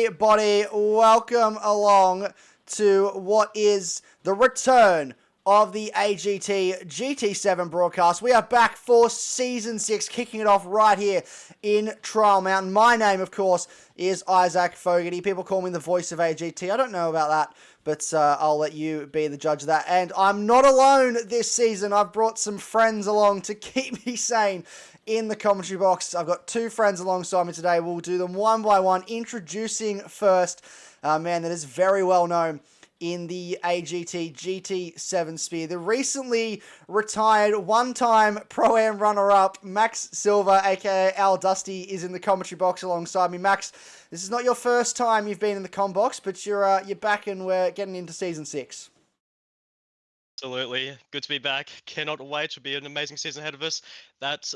everybody, welcome along to what is the return of the AGT GT7 broadcast. We are back for Season 6, kicking it off right here in Trial Mountain. My name, of course, is Isaac Fogarty. People call me the voice of AGT. I don't know about that, but I'll let you be the judge of that. And I'm not alone this season. I've brought some friends along to keep me sane in the commentary box. I've got two friends alongside me today. We'll do them one by one, introducing first a man that is very well known in the AGT GT7 sphere. The recently retired one-time Pro-Am runner-up, Max Silver, aka Al Dusty, is in the commentary box alongside me. Max, this is not your first time you've been in the com box, but you're back and we're getting into Season 6. Absolutely. Good to be back. Cannot wait. It'll be an amazing season ahead of us. That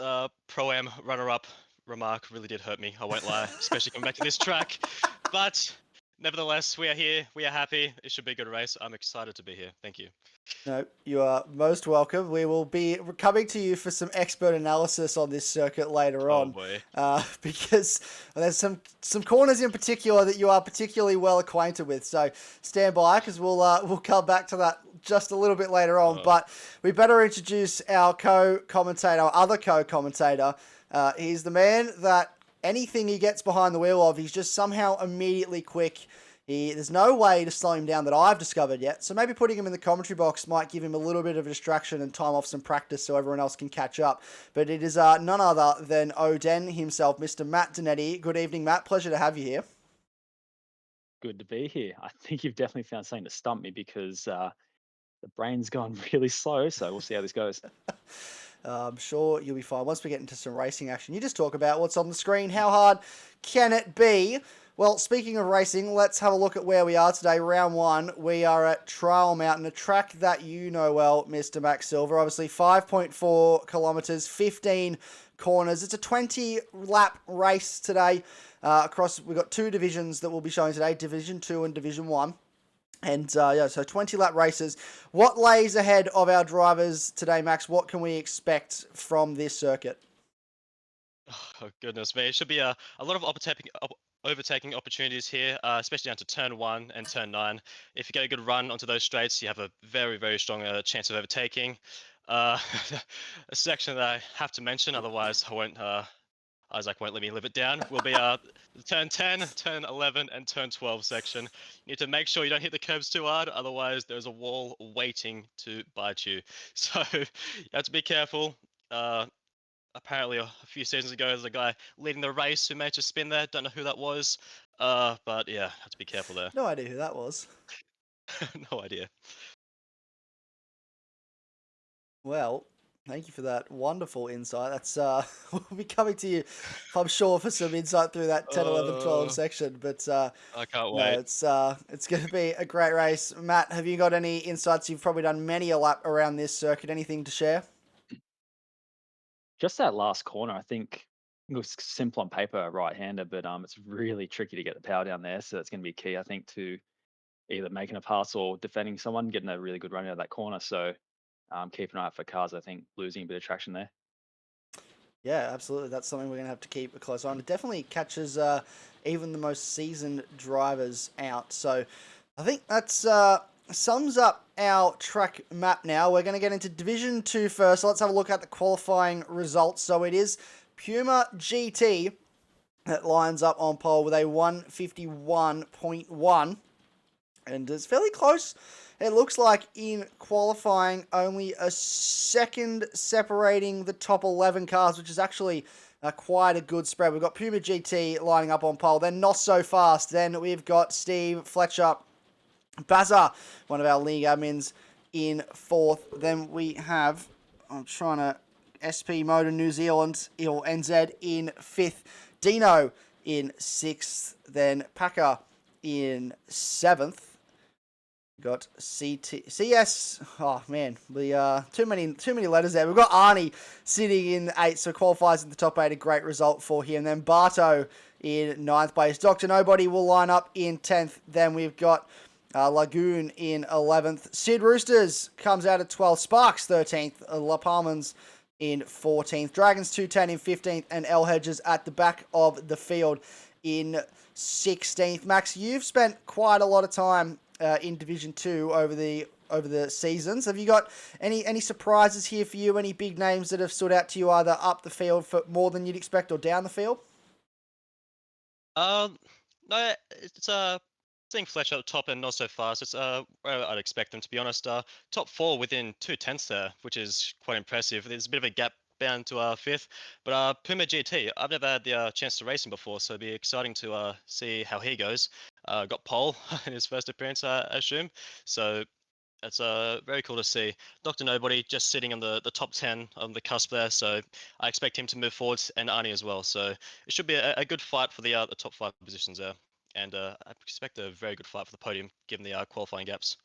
Pro-Am runner-up remark really did hurt me, I won't lie, especially coming back to this track. But nevertheless, we are here. We are happy. It should be a good race. I'm excited to be here. Thank you. No, you are most welcome. We will be coming to you for some expert analysis on this circuit later on. Boy. Because there's some corners in particular that you are particularly well acquainted with. So stand by, because we'll come back to that just a little bit later on. But we better introduce our co-commentator, our other co-commentator. He's the man that anything he gets behind the wheel of, he's just somehow immediately quick. There's no way to slow him down that I've discovered yet. So maybe putting him in the commentary box might give him a little bit of a distraction and time off some practice so everyone else can catch up. But it is none other than Oden himself, Mr. Matt Dernedde. Good evening, Matt. Pleasure to have you here. Good to be here. I think you've definitely found something to stump me because the brain's gone really slow. So we'll see how this goes. I'm sure you'll be fine. Once we get into some racing action, you just talk about what's on the screen. How hard can it be? Well, speaking of racing, let's have a look at where we are today. Round 1, we are at Trial Mountain, a track that you know well, Mr. Max Silver. Obviously, 5.4 kilometres, 15 corners. It's a 20-lap race today. We've got two divisions that we'll be showing today, Division 2 and Division 1. And so 20-lap races. What lays ahead of our drivers today, Max? What can we expect from this circuit? Oh, goodness me. It should be a lot of overtaking opportunities here, especially down to turn 1 and turn 9. If you get a good run onto those straights, you have a very, very strong chance of overtaking. A section that I have to mention, otherwise Isaac won't let me live it down, will be turn 10, turn 11, and turn 12 section. You need to make sure you don't hit the curbs too hard, otherwise there's a wall waiting to bite you. So you have to be careful. Apparently a few seasons ago, there's a guy leading the race who managed to spin there. Don't know who that was. But yeah, have to be careful there. No idea who that was. No idea. Well, thank you for that wonderful insight. That's we'll be coming to you, I'm sure, for some insight through that 10, 11, 12 section. But I can't wait. It's going to be a great race. Matt, have you got any insights? You've probably done many a lap around this circuit. Anything to share? Just that last corner, I think it looks simple on paper, right-hander, but it's really tricky to get the power down there. So that's going to be key, I think, to either making a pass or defending someone, getting a really good run out of that corner. So keep an eye out for cars, I think, losing a bit of traction there. Yeah, absolutely. That's something we're going to have to keep a close eye on. It definitely catches even the most seasoned drivers out. So I think that's sums up our track map now. We're going to get into Division 2 first. So let's have a look at the qualifying results. So it is Puma GT that lines up on pole with a 151.1. And it's fairly close. It looks like in qualifying, only a second separating the top 11 cars, which is actually quite a good spread. We've got Puma GT lining up on pole. Then Not So Fast. Then we've got Steve Fletcher, Bazza, one of our league admins, in 4th. Then we have, SP Motor New Zealand, or NZ, in 5th. Dino in 6th. Then Packer in 7th. Got CS. Oh man, too many letters there. We've got Arnie sitting in 8th, so qualifies in the top 8. A great result for him. Then Barto in 9th place. Dr. Nobody will line up in 10th. Then we've got Lagoon in 11th. Sid Roosters comes out at 12th. Sparks 13th. La Palmans in 14th. Dragons 210 in 15th. And L Hedges at the back of the field in 16th. Max, you've spent quite a lot of time in Division 2 over the seasons. Have you got any surprises here for you? Any big names that have stood out to you either up the field for more than you'd expect or down the field? No, it's seeing Fletcher at the top and not so fast. It's where I'd expect them, to be honest. Top 4 within 2/10 there, which is quite impressive. There's a bit of a gap down to 5th, but Puma GT, I've never had the chance to race him before, so it'd be exciting to see how he goes. Got pole in his first appearance, I assume. So it's very cool to see. Dr. Nobody just sitting on the top 10 on the cusp there, so I expect him to move forwards, and Arnie as well. So it should be a good fight for the top 5 positions there, and I expect a very good fight for the podium given the qualifying gaps.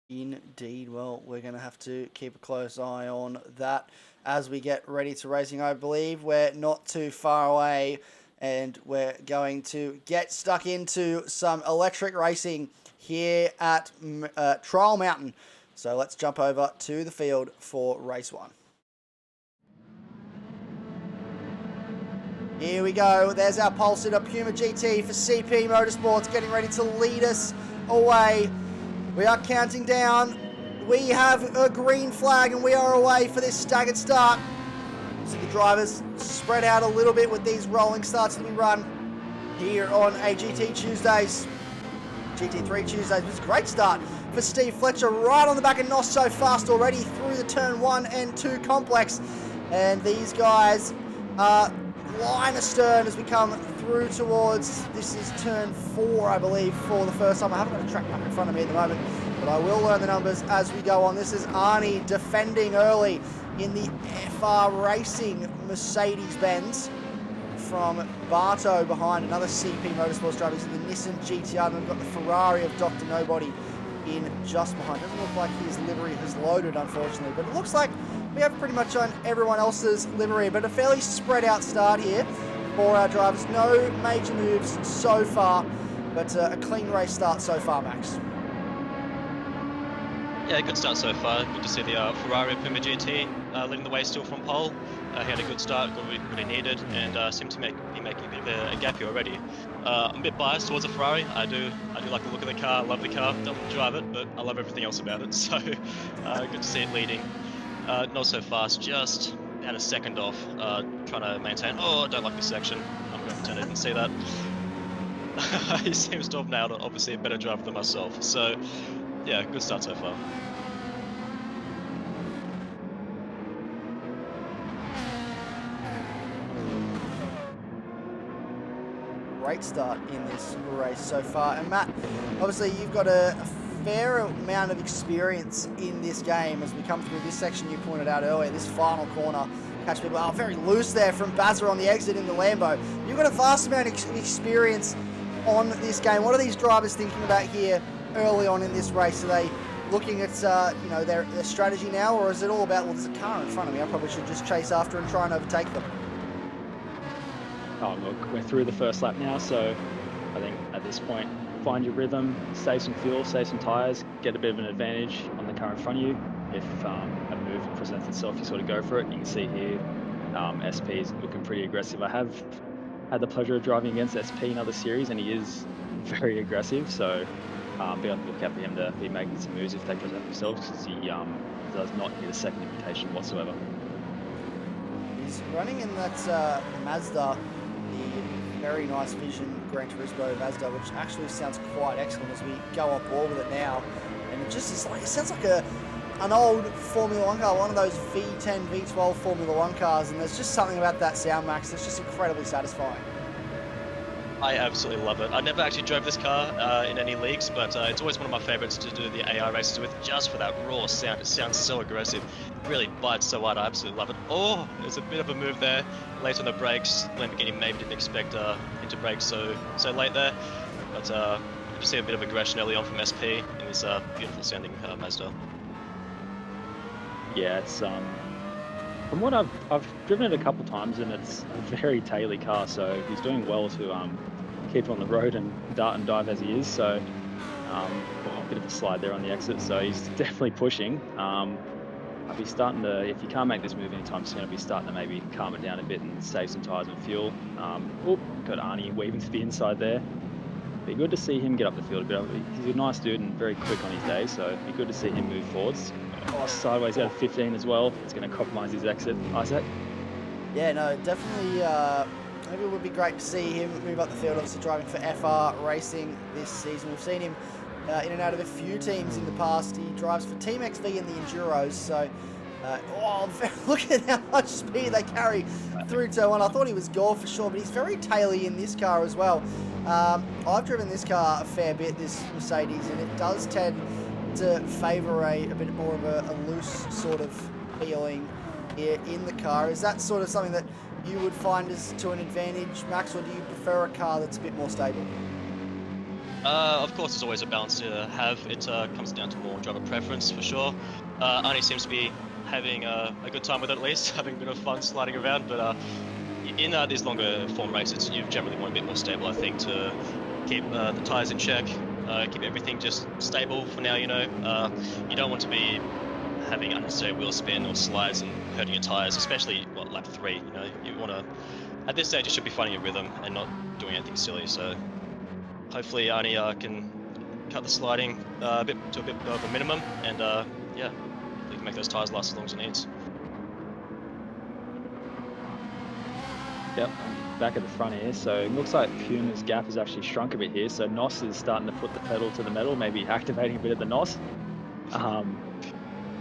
Indeed. Well, we're going to have to keep a close eye on that as we get ready to racing. I believe we're not too far away, and we're going to get stuck into some electric racing here at Trial Mountain. So let's jump over to the field for race 1. Here we go. There's our pole sitter, Puma GT for CP Motorsports, getting ready to lead us away. We are counting down. We have a green flag and we are away for this staggered start. So the drivers spread out a little bit with these rolling starts that we run here on AGT Tuesdays. GT3 Tuesdays. It was a great start for Steve Fletcher, right on the back of Nos so fast already through the turn 1 and 2 complex. And these guys are line astern as we come through towards, this is turn 4, I believe, for the first time. I haven't got a track map in front of me at the moment, but I will learn the numbers as we go on. This is Arnie defending early in the FR Racing Mercedes-Benz from Bartow behind another CP Motorsports driver. This is the Nissan GTR, and we've got the Ferrari of Dr. Nobody in just behind. Doesn't look like his livery has loaded, unfortunately, but it looks like we have pretty much on everyone else's livery, but a fairly spread out start here for our drivers. No major moves so far, but a clean race start so far, Max. Yeah, good start so far. Good to see the Ferrari Puma GT leading the way still from pole. He had a good start, got what he needed, and seemed to be making a bit of a gap here already. I'm a bit biased towards a Ferrari. I do like the look of the car. I love the car. Don't drive it, but I love everything else about it. So good to see it leading. Not so fast, just about a second off, trying to maintain. Oh, I don't like this section. I'm going to pretend I didn't see that. He seems to have nailed it, obviously a better driver than myself. So, yeah, good start so far. Great start in this race so far. And Matt, obviously you've got a fair amount of experience in this game as we come through this section you pointed out earlier, this final corner. Catch people out very loose there from Bazza on the exit in the Lambo. You've got a vast amount of experience on this game. What are these drivers thinking about here early on in this race? Are they looking at their strategy now, or is it all about, well, there's a car in front of me, I probably should just chase after and try and overtake them? Oh, look, we're through the first lap now, so I think at this point, find your rhythm, save some fuel, save some tyres, get a bit of an advantage on the car in front of you. If a move presents itself, you sort of go for it. You can see here, SP is looking pretty aggressive. I have had the pleasure of driving against SP in other series, and he is very aggressive, so be on the lookout for him to be making some moves if they present themselves, because he does not need a second invitation whatsoever. He's running in that Mazda, the very nice Vision Gran Turismo Mazda, which actually sounds quite excellent as we go on board with it now. And it just is like, it sounds like an old Formula 1 car, one of those V10, V12 Formula 1 cars, and there's just something about that sound, Max, that's just incredibly satisfying. I absolutely love it. I never actually drove this car in any leagues, but it's always one of my favorites to do the AI races with, just for that raw sound. It sounds so aggressive. It really bites so hard. I absolutely love it. Oh, there's a bit of a move there. Late on the brakes. Lamborghini maybe didn't expect him to brake so late there. But you just see a bit of aggression early on from SP in this beautiful sounding Mazda. Yeah, it's from what I've driven it a couple times, and it's a very taily car, so he's doing well to keep on the road and dart and dive as he is. So a bit of a slide there on the exit, so he's definitely pushing. I I'll be starting to, if you can't make this move anytime soon, I'll be starting to maybe calm it down a bit and save some tyres and fuel. Got Arnie weaving to the inside there. Be good to see him get up the field a bit. He's a nice dude and very quick on his day, so it'd be good to see him move forwards. Oh, sideways out of 15 as well. It's going to compromise his exit. Isaac? Yeah, no, definitely. Maybe it would be great to see him move up the field. Obviously, driving for FR Racing this season. We've seen him in and out of a few teams in the past. He drives for Team XV in the Enduros. So, look at how much speed they carry through turn one. I thought he was gone for sure, but he's very taily in this car as well. I've driven this car a fair bit, this Mercedes, and it does tend to favour a bit more of a loose sort of feeling here in the car. Is that sort of something that you would find as to an advantage, Max, or do you prefer a car that's a bit more stable? Of course, there's always a balance to have. It comes down to more driver preference for sure. Arnie seems to be having a good time with it, at least, having a bit of fun sliding around. But in these longer form races, you generally want a bit more stable, I think, to keep the tyres in check, keep everything just stable for now. You don't want to be having unnecessary wheel spin or slides and hurting your tyres, especially lap 3. You want to, at this stage, you should be finding your rhythm and not doing anything silly. So hopefully Arnie can cut the sliding a bit of a minimum, and yeah, he can make those tyres last as long as it needs. Yep, I'm back at the front here. So it looks like Puma's gap has actually shrunk a bit here. So NOS is starting to put the pedal to the metal, maybe activating a bit of the NOS.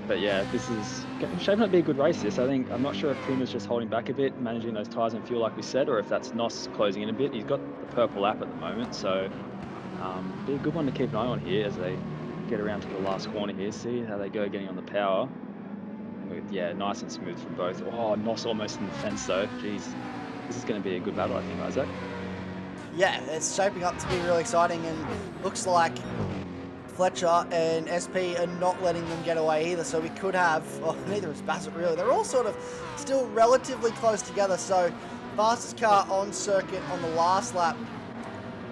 But yeah, this is shaping up to be a good race. I'm not sure if Puma's just holding back a bit, managing those tyres and fuel like we said, or if that's NOS closing in a bit. He's got the purple lap at the moment, so be a good one to keep an eye on here as they get around to the last corner here. See how they go getting on the power. Yeah, nice and smooth from both. Oh, NOS almost in the fence though. Jeez, this is going to be a good battle, I think, Isaac. Yeah, it's shaping up to be really exciting, and looks like Fletcher and SP are not letting them get away either, so we could have, neither is Bassett really. They're all sort of still relatively close together, so fastest car on circuit on the last lap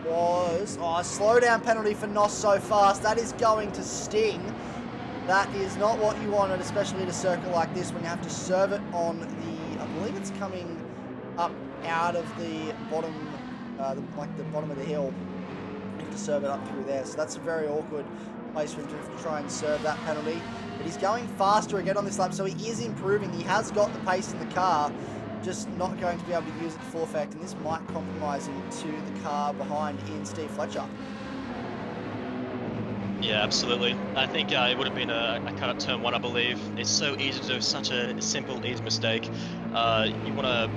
was a slowdown penalty for NOS so fast. That is going to sting. That is not what you wanted, especially at a circuit like this when you have to serve it on the, I believe it's coming up out of the bottom, the bottom of the hill. To serve it up through there, so that's a very awkward place for him to try and serve that penalty. But he's going faster again on this lap, so he is improving. He has got the pace in the car, just not going to be able to use it to full effect, and this might compromise him to the car behind in Steve Fletcher. Yeah, absolutely. I think it would have been a cut up turn 1, I believe. It's so easy to do such a simple, easy mistake. You want to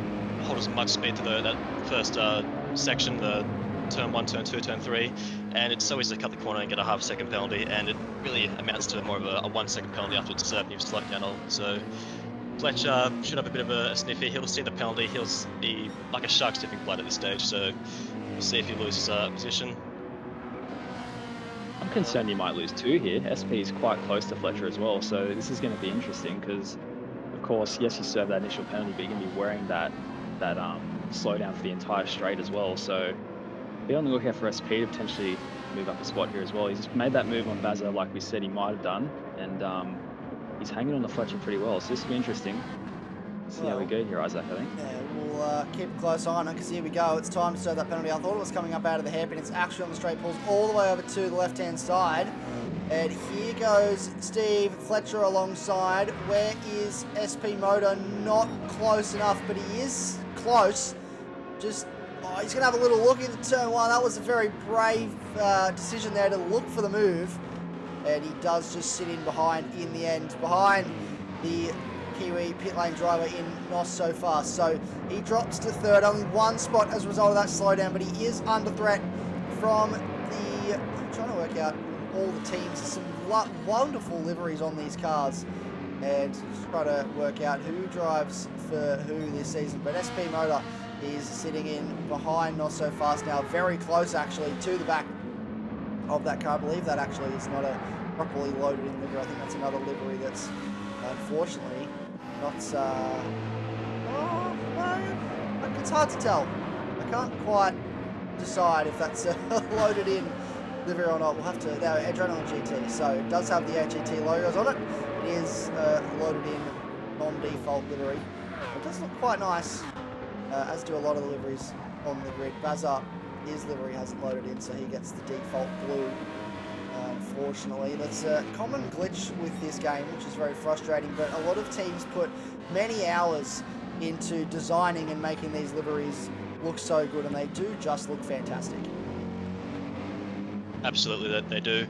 hold as much speed to that first section, the turn 1, turn 2, turn 3, and it's so easy to cut the corner and get a half-second penalty, and it really amounts to more of a 1-second penalty after it's served and you've slowed down all. So Fletcher should have a bit of a sniff here. He'll see the penalty. He'll be like a shark sniffing blood at this stage, so we'll see if he loses position. I'm concerned he might lose 2 here. SP is quite close to Fletcher as well, so this is going to be interesting because, of course, yes, you serve that initial penalty, but you're going to be wearing that slowdown for the entire straight as well. So be on the lookout for SP to potentially move up a spot here as well. He's made that move on Bazza like we said he might have done, and he's hanging on the Fletcher pretty well. So this will be interesting. See how we go here, Isaac, I think. Yeah, we'll keep a close eye on it because here we go. It's time to serve that penalty. I thought it was coming up out of the hairpin. It's actually on the straight, pulls all the way over to the left-hand side. And here goes Steve Fletcher alongside. Where is SP Motor? Not close enough, but he is close. Just he's going to have a little look into turn 1. That was a very brave decision there to look for the move. And he does just sit in behind in the end, behind the Kiwi pit lane driver in NOS so far. So he drops to 3rd, only 1 spot as a result of that slowdown, but he is under threat from the, I'm trying to work out all the teams. There's some wonderful liveries on these cars. And just try to work out who drives for who this season. But SP Motor is sitting in behind NOS so fast now, very close actually to the back of that car. I believe that actually is not a properly loaded in livery. I think that's another livery that's unfortunately not, it's hard to tell. I can't quite decide if that's loaded in livery or not. We'll have to. They're Adrenaline GT, so it does have the AGT logos on it. It is loaded in non-default livery. It does look quite nice, as do a lot of the liveries on the grid. Bazza, his livery hasn't loaded in, so he gets the default blue. Unfortunately, that's a common glitch with this game, which is very frustrating, but a lot of teams put many hours into designing and making these liveries look so good, and they do just look fantastic. Absolutely, they do.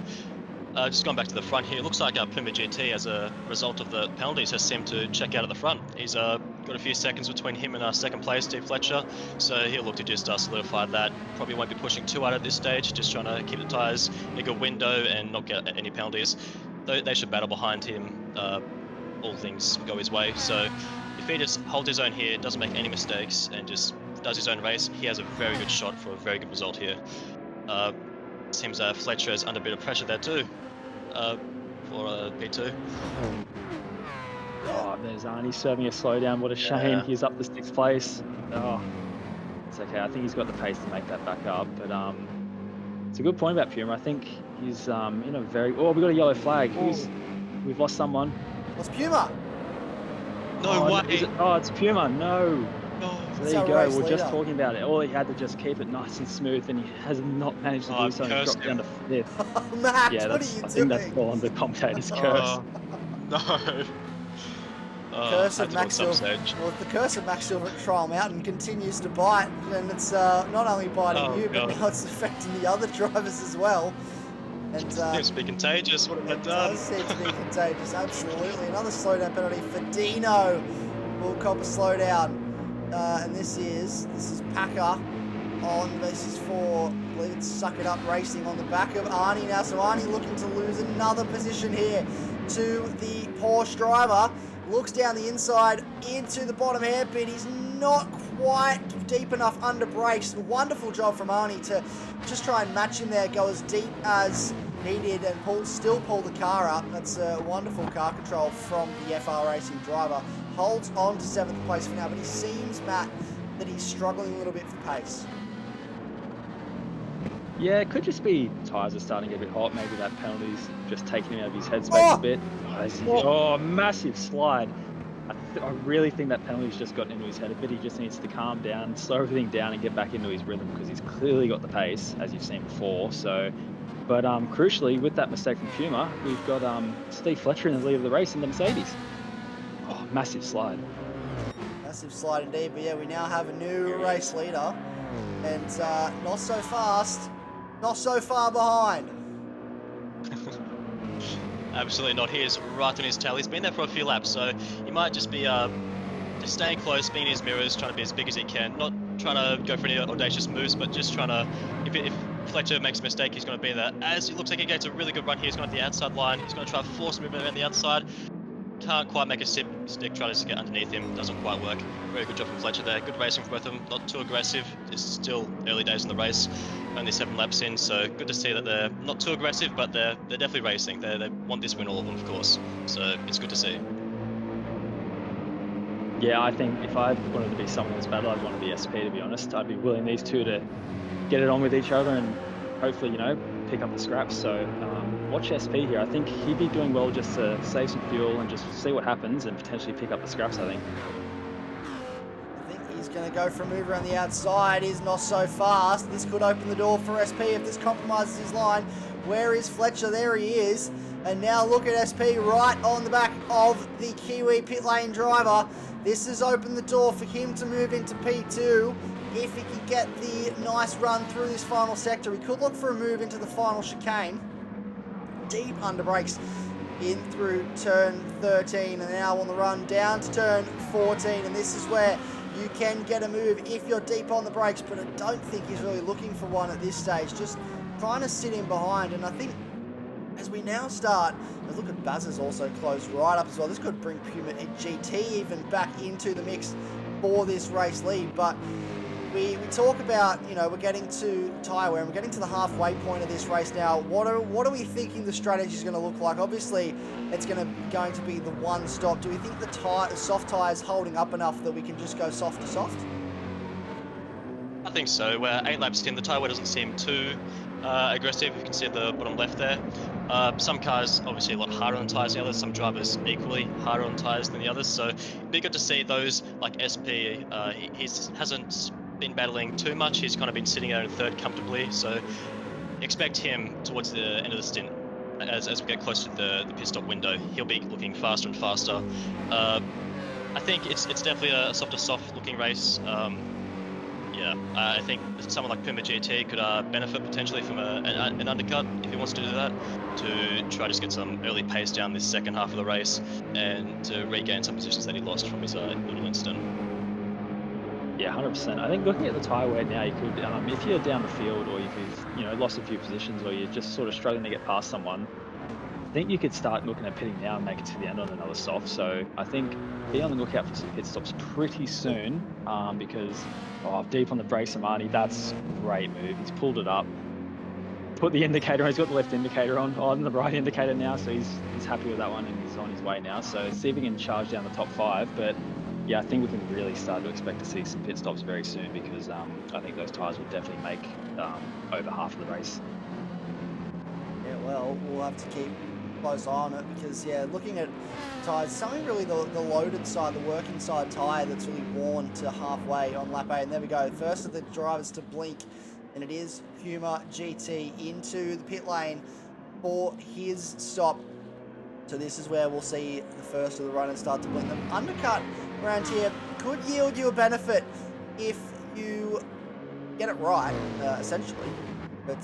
Just going back to the front here, it looks like Puma GT, as a result of the penalties, has seemed to check out at the front. He's got a few seconds between him and second place, Steve Fletcher, so he'll look to just solidify that. Probably won't be pushing too hard at this stage, just trying to keep the tyres in a good window and not get any penalties. They should battle behind him, all things go his way. So if he just holds his own here, doesn't make any mistakes, and just does his own race, he has a very good shot for a very good result here. Seems Fletcher is under a bit of pressure there too, for P2. Oh, there's Arnie serving a slowdown. What a shame. Yeah. He's up to 6th place. Oh, it's okay. I think he's got the pace to make that back up. But it's a good point about Puma. I think he's in a very... Oh, we got a yellow flag. We've lost someone. What's Puma? No way! It's Puma. No. No. So there you go. We're just talking about it. All he had to just keep it nice and smooth, and he has not managed to do so. And dropped down to 5th. Oh, Matt, Yeah, what are you I doing? think that's all on the commentator's curse. No. Curse of Max Silver. Well, the curse of Max Silver at Trial Mountain continues to bite, and it's not only biting you, but now it's affecting the other drivers as well. And seems to be contagious. What have I it done? does seem to be contagious. Absolutely, another slowdown penalty for Dino. Will cop a slowdown, and this is Packer on. This is for, I believe it's Suck It Up Racing on the back of Arnie now. So Arnie looking to lose another position here to the Porsche driver. Looks down the inside into the bottom hairpin. He's not quite deep enough under brakes. Wonderful job from Arnie to just try and match him there, go as deep as he did, and still pull the car up. That's a wonderful car control from the FR Racing driver. Holds on to 7th place for now, but he seems, Matt, that he's struggling a little bit for pace. Yeah, it could just be tyres are starting to get a bit hot. Maybe that penalty's just taking him out of his headspace a bit. Oh, massive slide. I really think that penalty's just gotten into his head a bit. He just needs to calm down, slow everything down, and get back into his rhythm, because he's clearly got the pace, as you've seen before. So, but crucially, with that mistake from Puma, we've got Steve Fletcher in the lead of the race in the Mercedes. Oh, massive slide. Massive slide indeed, but yeah, we now have a new race leader, and not so fast. Not so far behind. Absolutely not. He is right on his tail. He's been there for a few laps, so he might just be just staying close, being in his mirrors, trying to be as big as he can. Not trying to go for any audacious moves, but just trying to, if Fletcher makes a mistake, he's going to be there. As it looks like he gets a really good run here, he's going to the outside line. He's going to try to force movement around the outside. Can't quite make a stick, trying to get underneath him. Doesn't quite work. Very good job from Fletcher there. Good racing from both of them. Not too aggressive. It's still early days in the race. Only 7 laps in, so good to see that they're not too aggressive, but they're definitely racing. They want this win, all of them, of course. So it's good to see. Yeah, I think if I wanted to be someone in this battle, I'd want to be SP, to be honest. I'd be willing these two to get it on with each other and hopefully, pick up the scraps. So watch SP here. I think he'd be doing well just to save some fuel and just see what happens and potentially pick up the scraps, I think. I think he's going to go for a move around the outside. He's not so fast. This could open the door for SP if this compromises his line. Where is Fletcher? There he is. And now look at SP right on the back of the Kiwi pit lane driver. This has opened the door for him to move into P2. If he can get the nice run through this final sector, he could look for a move into the final chicane. Deep under brakes in through turn 13, and now on the run down to turn 14, and this is where you can get a move if you're deep on the brakes, but I don't think he's really looking for one at this stage, just trying to sit in behind. And I think as we now start, look at Bazza's also closed right up as well. This could bring Puma and GT even back into the mix for this race lead, but we talk about, we're getting to tyre wear and we're getting to the halfway point of this race now. What are we thinking the strategy is going to look like? Obviously, it's going to be the one stop. Do we think the soft tyre is holding up enough that we can just go soft to soft? I think so. We're 8 laps in. The tyre wear doesn't seem too aggressive. You can see at the bottom left there. Some cars obviously a lot harder on tyres than the others. Some drivers equally harder on tyres than the others. So it'd be good to see those like SP. He hasn't been battling too much. He's kind of been sitting there in third comfortably. So expect him towards the end of the stint. As we get closer to the pit stop window, he'll be looking faster and faster. I think it's definitely a soft looking race. Yeah, I think someone like Puma GT could benefit potentially from an undercut if he wants to do that, to try to just get some early pace down this second half of the race and to regain some positions that he lost from his little incident. Yeah, 100%. I think looking at the tyre wear now, you could, if you're down the field or if you've, lost a few positions or you're just sort of struggling to get past someone, I think you could start looking at pitting now and make it to the end on another soft. So I think be on the lookout for some pit stops pretty soon, because deep on the brakes, Amani, that's a great move. He's pulled it up, put the indicator on. He's got the left indicator on the right indicator now, so he's happy with that one and he's on his way now. So see if he can charge down the top 5, but yeah, I think we can really start to expect to see some pit stops very soon because I think those tyres will definitely make over half of the race. Yeah, well, we'll have to keep close eye on it because, yeah, looking at tyres, something really the loaded side, the working side tyre that's really worn to halfway on lap 8. And there we go. First of the drivers to blink, and it is Puma GT into the pit lane for his stop. So this is where we'll see the first of the runners start to blink. Them undercut around here could yield you a benefit if you get it right, essentially. But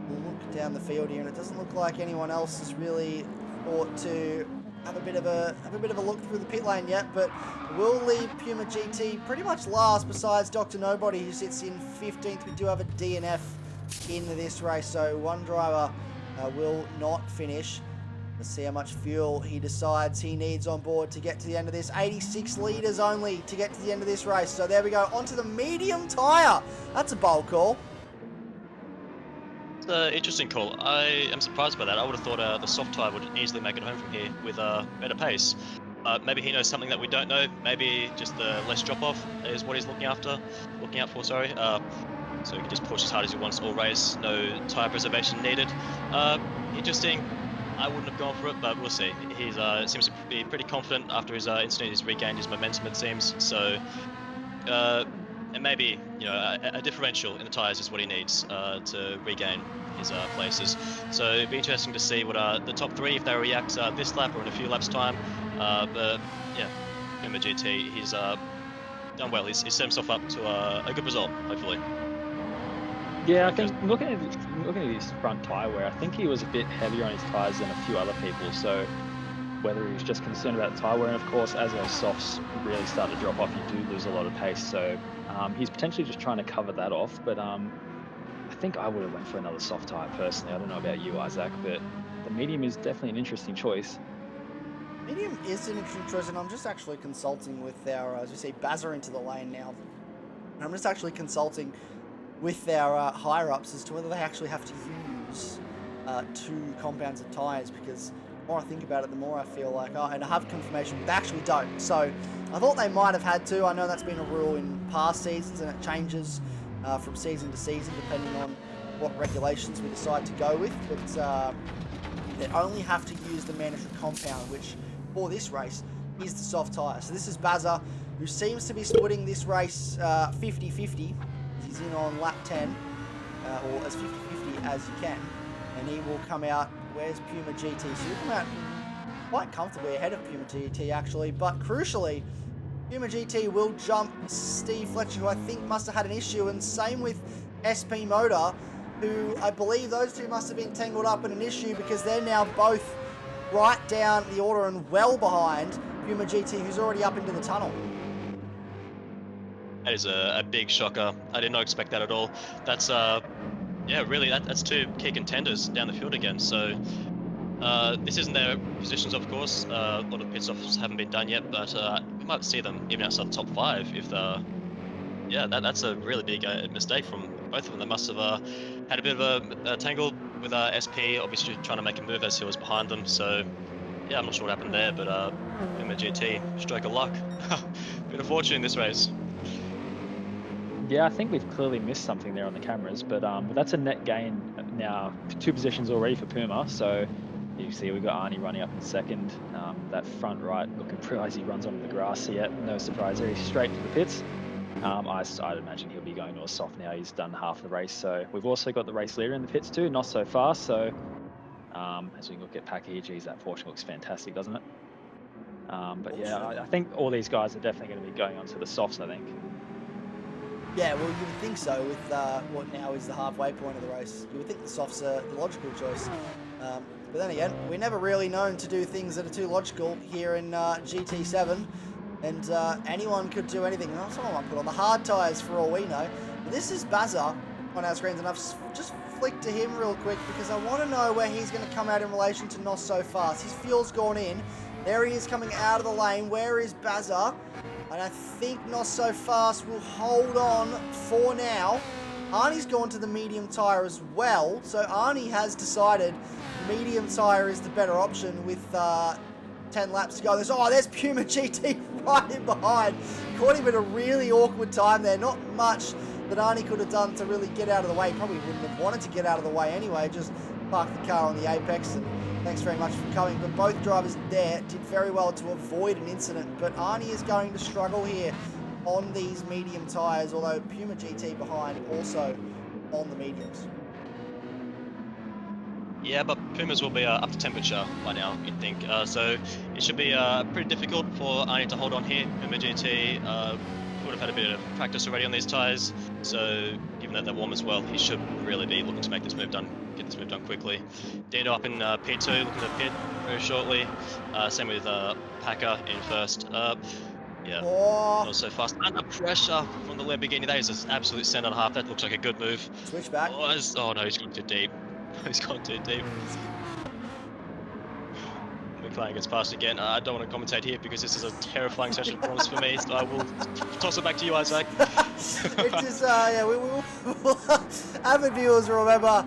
we'll look down the field here, and it doesn't look like anyone else has really thought to have a bit of a look through the pit lane yet. But we'll leave Puma GT pretty much last, besides Dr. Nobody, who sits in 15th. We do have a DNF in this race, so one driver will not finish. Let's see how much fuel he decides he needs on board to get to the end of this. 86 litres only to get to the end of this race. So there we go, onto the medium tyre. That's a bold call. It's an interesting call. I am surprised by that. I would have thought the soft tyre would easily make it home from here with better pace. Maybe he knows something that we don't know. Maybe just the less drop-off is what he's looking out for, sorry. So he can just push as hard as he wants all race. No tyre preservation needed. Interesting. I wouldn't have gone for it, but we'll see. He seems to be pretty confident after his incident. He's regained his momentum, it seems. So, and maybe a differential in the tyres is what he needs to regain his places. So it'd be interesting to see what the top 3, if they react this lap or in a few laps' time. But yeah, Puma GT, he's done well. He's set himself up to a good result, hopefully. Yeah, I think looking at his front tyre wear, I think he was a bit heavier on his tyres than a few other people. So whether he was just concerned about the tyre wear, and of course, as those softs really start to drop off, you do lose a lot of pace. So he's potentially just trying to cover that off. But I think I would have went for another soft tyre personally. I don't know about you, Isaac, but the medium is definitely an interesting choice. Medium is an interesting choice, and I'm just actually consulting with our, as you see, Bazza into the lane now. And I'm just actually consulting with our higher-ups as to whether they actually have to use 2 compounds of tyres, because the more I think about it, the more I feel like, and I have confirmation, they actually don't. So I thought they might have had to. I know that's been a rule in past seasons, and it changes from season to season depending on what regulations we decide to go with, but they only have to use the mandatory compound, which for this race is the soft tyre. So this is Bazza, who seems to be splitting this race 50-50. He's in on lap 10, or as 50-50 as you can, and he will come out. Where's Puma GT? So he'll come out quite comfortably ahead of Puma GT, actually, but crucially, Puma GT will jump Steve Fletcher, who I think must have had an issue, and same with SP Motor, who I believe those two must have been tangled up in an issue, because they're now both right down the order and well behind Puma GT, who's already up into the tunnel. That is a big shocker. I did not expect that at all. That's yeah, really, that's 2 key contenders down the field again. So this isn't their positions, of course. A lot of pit stops haven't been done yet, but we might see them even outside the top 5 if yeah, that's a really big mistake from both of them. They must have had a bit of a tangle with SP, obviously trying to make a move as he was behind them. So yeah, I'm not sure what happened there, but Puma GT, stroke of luck. Bit of fortune in this race. Yeah, I think we've clearly missed something there on the cameras, but that's a net gain now, 2 positions already for Puma. So you see we've got Arnie running up in second. That front right looking pretty as he runs onto the grass. So yeah, no surprise there. He's straight to the pits. I'd imagine he'll be going to a soft now. He's done half the race. So we've also got the race leader in the pits too, not so fast. So as we look at Packer here, geez, that Porsche looks fantastic, doesn't it? But yeah, I think all these guys are definitely going to be going onto the softs, I think. Yeah, well, you would think so with what now is the halfway point of the race. You would think the softs are the logical choice. But then again, we're never really known to do things that are too logical here in GT7. And anyone could do anything. Oh, someone might put on the hard tyres for all we know. But this is Bazza on our screens, and I've just flicked to him real quick because I want to know where he's going to come out in relation to Not So Fast. His fuel's gone in. There he is coming out of the lane. Where is Bazza? And I think Not So Fast will hold on for now. Arnie's gone to the medium tyre as well. So Arnie has decided medium tyre is the better option with 10 laps to go. There's Puma GT right in behind. Caught him at a really awkward time there. Not much that Arnie could have done to really get out of the way. Probably wouldn't have wanted to get out of the way anyway. Just parked the car on the apex and thanks very much for coming. But both drivers there did very well to avoid an incident. But Arnie is going to struggle here on these medium tyres, although Puma GT behind also on the mediums. Yeah, but Pumas will be up to temperature by now, you'd think. So it should be pretty difficult for Arnie to hold on here. Puma GT would have had a bit of practice already on these tyres, so given that they're warm as well, he should really be looking to make this move done, get this move done quickly. Dino up in P2, looking to pit very shortly. Same with Packer in first. Yeah, not so fast. Under pressure from the Lamborghini. That is an absolute center and a half. That looks like a good move. Switch back. Oh no, he's gone too deep. He's gone too deep. McLaren gets past again. I don't want to commentate here because this is a terrifying session of performance for me, so I will toss it back to you, Isaac. It's just, yeah, we'll avid viewers will remember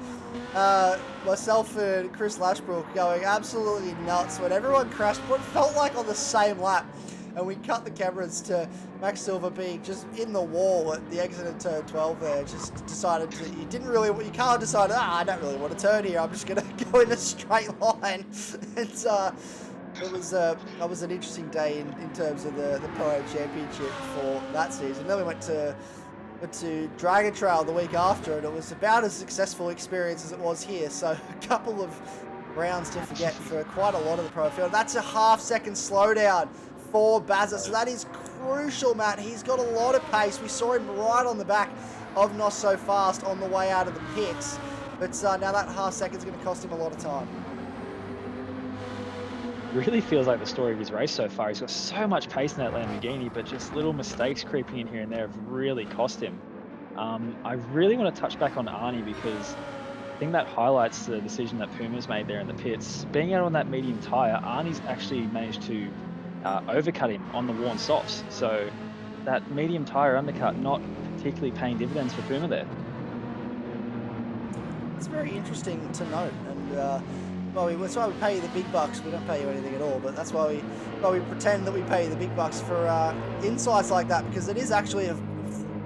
myself and Chris Lashbrook going absolutely nuts when everyone crashed what felt like on the same lap. And we cut the cameras to Max Silver being just in the wall at the exit of turn 12 there. Just decided to, you can't decide, I don't really want to turn here. I'm just going to go in a straight line. And it was an interesting day in terms of the Pro Championship for that season. Then we went to Dragon Trail the week after, and it was about as successful experience as it was here. So a couple of rounds to forget for quite a lot of the Pro field. That's a half-second slowdown for Bazza, so that is crucial, Matt. He's got a lot of pace. We saw him right on the back of Not So Fast on the way out of the pits, but now that half second's going to cost him a lot of time. Really feels like the story of his race so far. He's got so much pace in that Lamborghini, but just little mistakes creeping in here and there have really cost him. I really want to touch back on Arnie because I think that highlights the decision that Puma's made there in the pits. Being out on that medium tyre, Arnie's actually managed to overcut him on the worn softs. So that medium tyre undercut not particularly paying dividends for Puma there. It's very interesting to note, and that's why we pay you the big bucks. We don't pay you anything at all, but that's why we pretend that we pay you the big bucks for insights like that, because it is actually an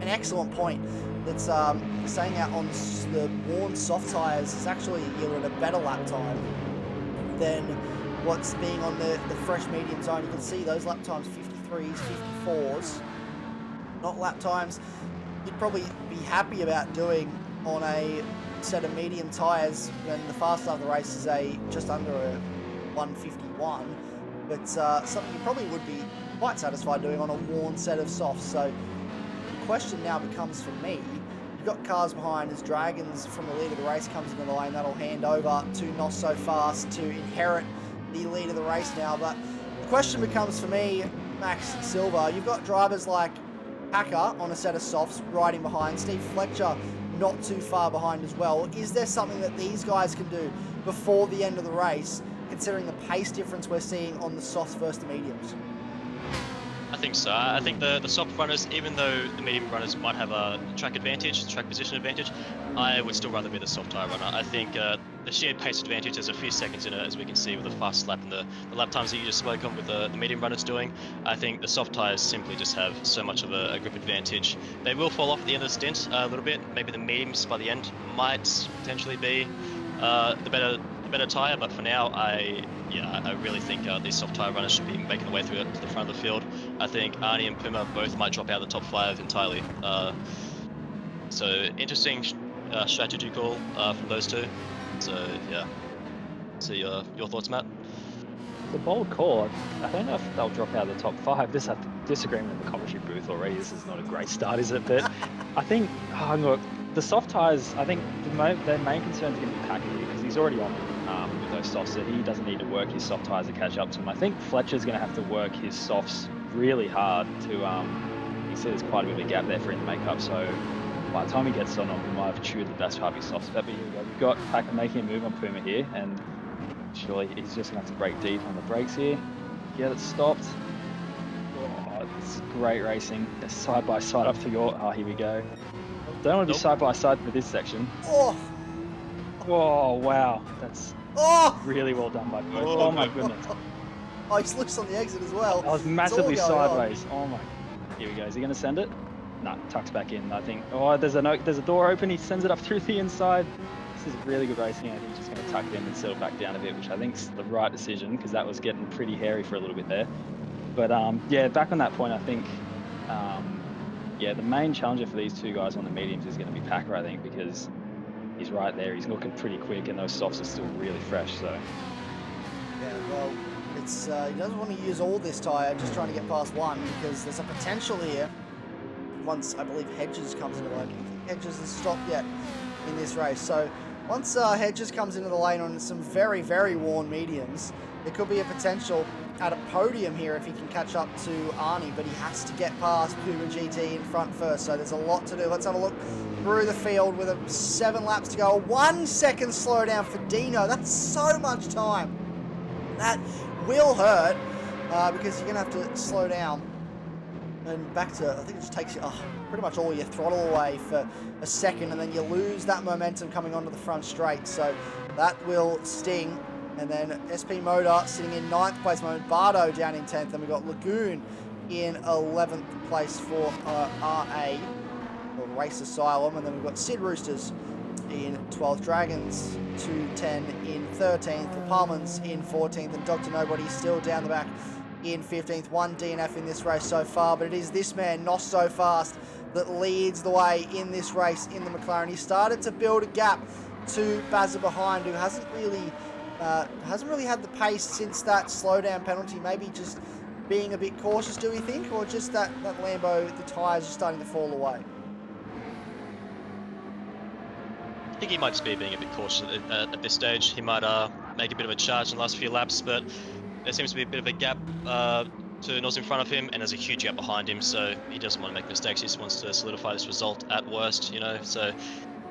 excellent point. That's staying out on the worn soft tyres has actually yielded a better lap time than what's being on the fresh medium zone. You can see those lap times, 53s, 54s, not lap times you'd probably be happy about doing on a set of medium tyres when the fast half of the race is just under a 151, but something you probably would be quite satisfied doing on a worn set of softs. So the question now becomes for me, you've got cars behind as Dragons from the lead of the race comes into the lane, that'll hand over to Not So Fast to inherit the lead of the race now. But the question becomes for me, Max Silver, you've got drivers like Packer on a set of softs riding behind, Steve Fletcher not too far behind as well. Is there something that these guys can do before the end of the race, considering the pace difference we're seeing on the softs versus the mediums? I think so. I think the soft runners, even though the medium runners might have a track advantage, track position advantage, I would still rather be the soft tyre runner. I think the sheer pace advantage. There's a few seconds in it, as we can see with the fast lap and the lap times that you just spoke on with the medium runners doing. I think the soft tyres simply just have so much of a grip advantage. They will fall off at the end of the stint a little bit. Maybe the mediums by the end might potentially be the better tyre, but for now, I really think these soft tyre runners should be making their way through to the front of the field. I think Arnie and Puma both might drop out of the top 5 entirely. So interesting strategy call from those two. So yeah. So your thoughts, Matt? It's a bold call. I don't know if they'll drop out of the top 5. This had disagreement in the commentary booth already. This is not a great start, is it? But I think, look, the soft tyres, I think their main concern is going to be Packer here because he's already on with those softs, so he doesn't need to work his soft tyres to catch up to him. I think Fletcher's going to have to work his softs really hard to, you see there's quite a bit of a gap there for him to make up, so by the time he gets on, he might have chewed the best part of his softs. But here we go. We've got Packer making a move on Puma here, and surely he's just going to have to brake deep on the brakes here. Get it stopped. Oh, it's great racing. Side by side up to your... Oh, here we go. Don't want to be side by side for this section. Oh! Oh, wow. That's really well done by both. Oh, my goodness. Oh, he's loose on the exit as well. That was massively sideways. Oh, my... Here we go. Is he going to send it? No, tucks back in, I think. Oh, there's a door open. He sends it up through the inside. This is really good racing. I think he's just going to tuck it in and settle back down a bit, which I think is the right decision because that was getting pretty hairy for a little bit there. But yeah, back on that point, I think, yeah, the main challenger for these two guys on the mediums is going to be Packer, I think, because he's right there. He's looking pretty quick, and those softs are still really fresh. So yeah, well, it's he doesn't want to use all this tyre, just trying to get past one because there's a potential here. Once I believe Hedges comes into the lane, I don't think Hedges has stopped yet in this race. So once Hedges comes into the lane on some very, very worn mediums, there could be a potential at a podium here if he can catch up to Arnie, but he has to get past Puma GT in front first, so there's a lot to do. Let's have a look through the field with 7 laps to go. 1 second slowdown for Dino. That's so much time. That will hurt because you're going to have to slow down. And back to, I think it just takes you pretty much all your throttle away for a second, and then you lose that momentum coming onto the front straight. So that will sting. And then SP Motor sitting in 9th place moment, Bardo down in 10th, and we've got Lagoon in 11th place for RA, or Race Asylum, and then we've got Sid Roosters in 12th, Dragons 210 in 13th, the Palmans in 14th, and Dr. Nobody still down the back in 15th. 1 DNF in this race so far, but it is this man, Not So Fast, that leads the way in this race in the McLaren. He started to build a gap to Bazza behind, who hasn't really had the pace since that slowdown penalty. Maybe just being a bit cautious, do we think? Or just that Lambo, the tyres are starting to fall away? I think he might just be being a bit cautious at this stage. He might make a bit of a charge in the last few laps, but there seems to be a bit of a gap to Nos in front of him, and there's a huge gap behind him, so he doesn't want to make mistakes. He just wants to solidify this result at worst, you know, so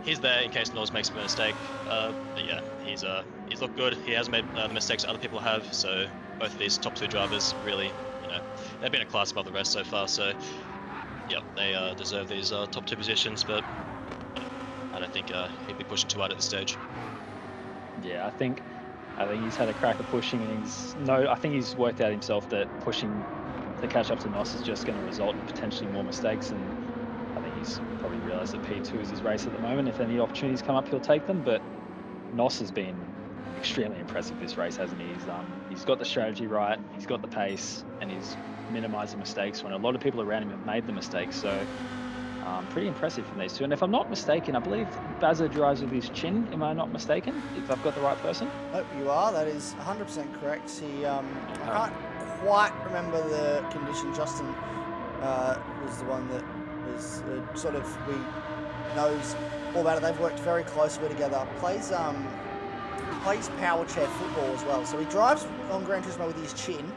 he's there in case Nos makes a mistake. But yeah, he's looked good. He has made the mistakes other people have, so both of these top 2 drivers really, you know, they've been a class above the rest so far, so yeah, they deserve these top 2 positions, but I don't think he'd be pushing too hard at this stage. yeah, I think he's had a crack at pushing, and I think he's worked out himself that pushing to catch up to Nos is just going to result in potentially more mistakes, and I think he's probably realised that P2 is his race at the moment. If any opportunities come up, he'll take them, but Nos has been extremely impressive this race, hasn't he? He's got the strategy right, he's got the pace, and he's minimised the mistakes when a lot of people around him have made the mistakes, so pretty impressive from these two. And if I'm not mistaken, I believe Bazza drives with his chin. Am I not mistaken? If I've got the right person? Oh, you are. That is 100% correct. He, I can't quite remember the condition. Justin was the one that was sort of, we knows all about it. They've worked very closely together. Plays power chair football as well. So he drives on Gran Turismo with his chin.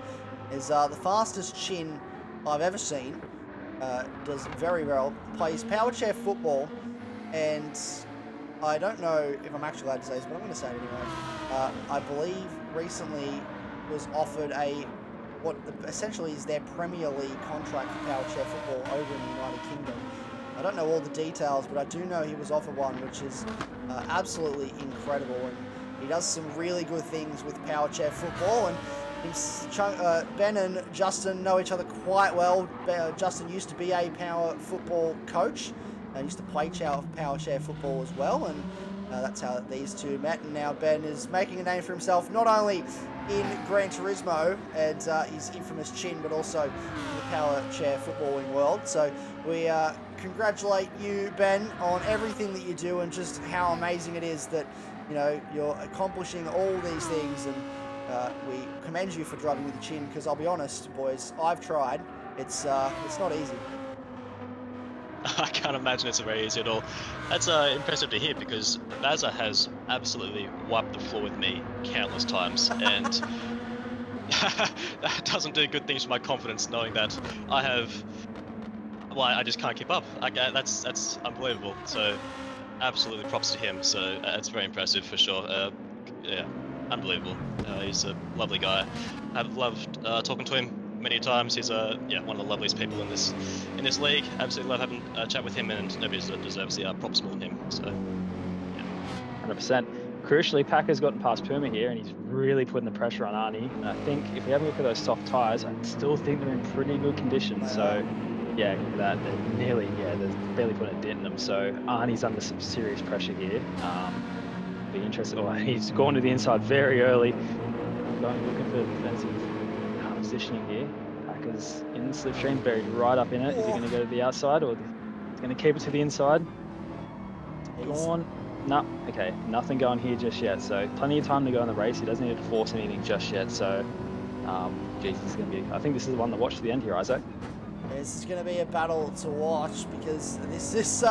Is the fastest chin I've ever seen. Does very well, plays power chair football, and I don't know if I'm actually allowed to say this, but I'm going to say it anyway. I believe recently was offered what essentially is their Premier League contract for power chair football over in the United Kingdom. I don't know all the details, but I do know he was offered one, which is absolutely incredible. And he does some really good things with power chair football, and Ben and Justin know each other quite well. Justin used to be a power football coach and used to play power chair football as well, and that's how these two met. And now Ben is making a name for himself, not only in Gran Turismo and his infamous chin, but also in the power chair footballing world. So we congratulate you, Ben, on everything that you do and just how amazing it is that, you know, you're accomplishing all these things, and we commend you for driving with the chin, because I'll be honest, boys, I've tried. It's not easy. I can't imagine it's very easy at all. That's impressive to hear, because Bazza has absolutely wiped the floor with me countless times, and that doesn't do good things for my confidence, knowing that I just can't keep up. That's unbelievable. So absolutely props to him. So it's very impressive for sure. Yeah, unbelievable. He's a lovely guy. I've loved talking to him many times. He's one of the loveliest people in this league. Absolutely love having a chat with him, and nobody deserves the props more than him. So yeah. 100%. Crucially, Packer's gotten past Puma here, and he's really putting the pressure on Arnie. And I think if we have a look at those soft tyres, I still think they're in pretty good condition. So yeah, they're barely putting a dent in them. So Arnie's under some serious pressure here. Be interested. Oh, he's gone to the inside very early. Looking for defensive positioning here. Packer's in the slipstream, buried right up in it. Is he going to go to the outside, or he's going to keep it to the inside? Gone. No, okay, nothing going here just yet. So plenty of time to go in the race. He doesn't need to force anything just yet. So, Jesus, is going to be. I think this is the one to watch to the end here, Isaac. This is going to be a battle to watch, because this is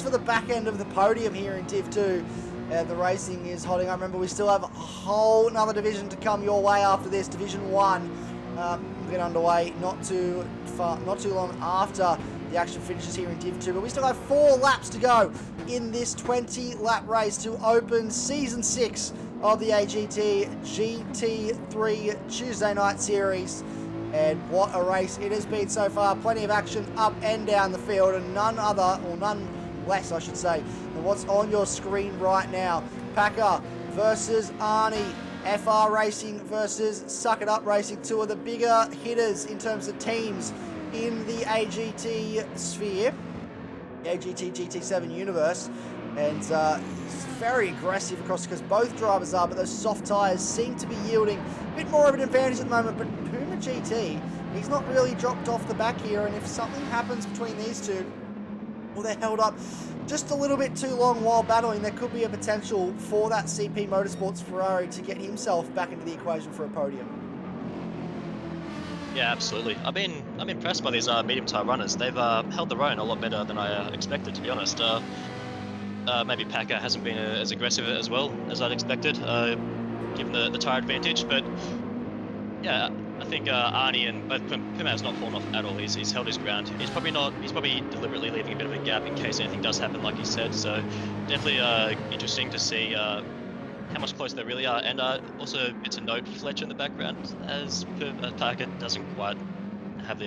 for the back end of the podium here in Div 2. The racing is holding up. Remember, we still have a whole another division to come your way after this. Division 1 will get underway not too long after the action finishes here in Div 2. But we still have 4 laps to go in this 20-lap race to open Season 6 of the AGT GT3 Tuesday night series. And what a race it has been so far. Plenty of action up and down the field, and none less, I should say, than what's on your screen right now. Packer versus Arnie. FR Racing versus Suck It Up Racing. 2 of the bigger hitters in terms of teams in the AGT sphere, the AGT GT7 universe. And it's very aggressive across, because both drivers are, but those soft tyres seem to be yielding a bit more of an advantage at the moment. But Puma GT, he's not really dropped off the back here, and if something happens between these two, well, they're held up just a little bit too long while battling, there could be a potential for that CP Motorsports Ferrari to get himself back into the equation for a podium. Yeah, absolutely. I'm impressed by these medium tyre runners. They've held their own a lot better than I expected, to be honest. Maybe Packer hasn't been as aggressive as well as I'd expected, given the tyre advantage. But yeah, I think Arnie and Puma has not fallen off at all. He's held his ground. He's probably deliberately leaving a bit of a gap in case anything does happen, like he said. So definitely interesting to see how much closer they really are. And also, it's a note Fletcher in the background, as Packer doesn't quite have the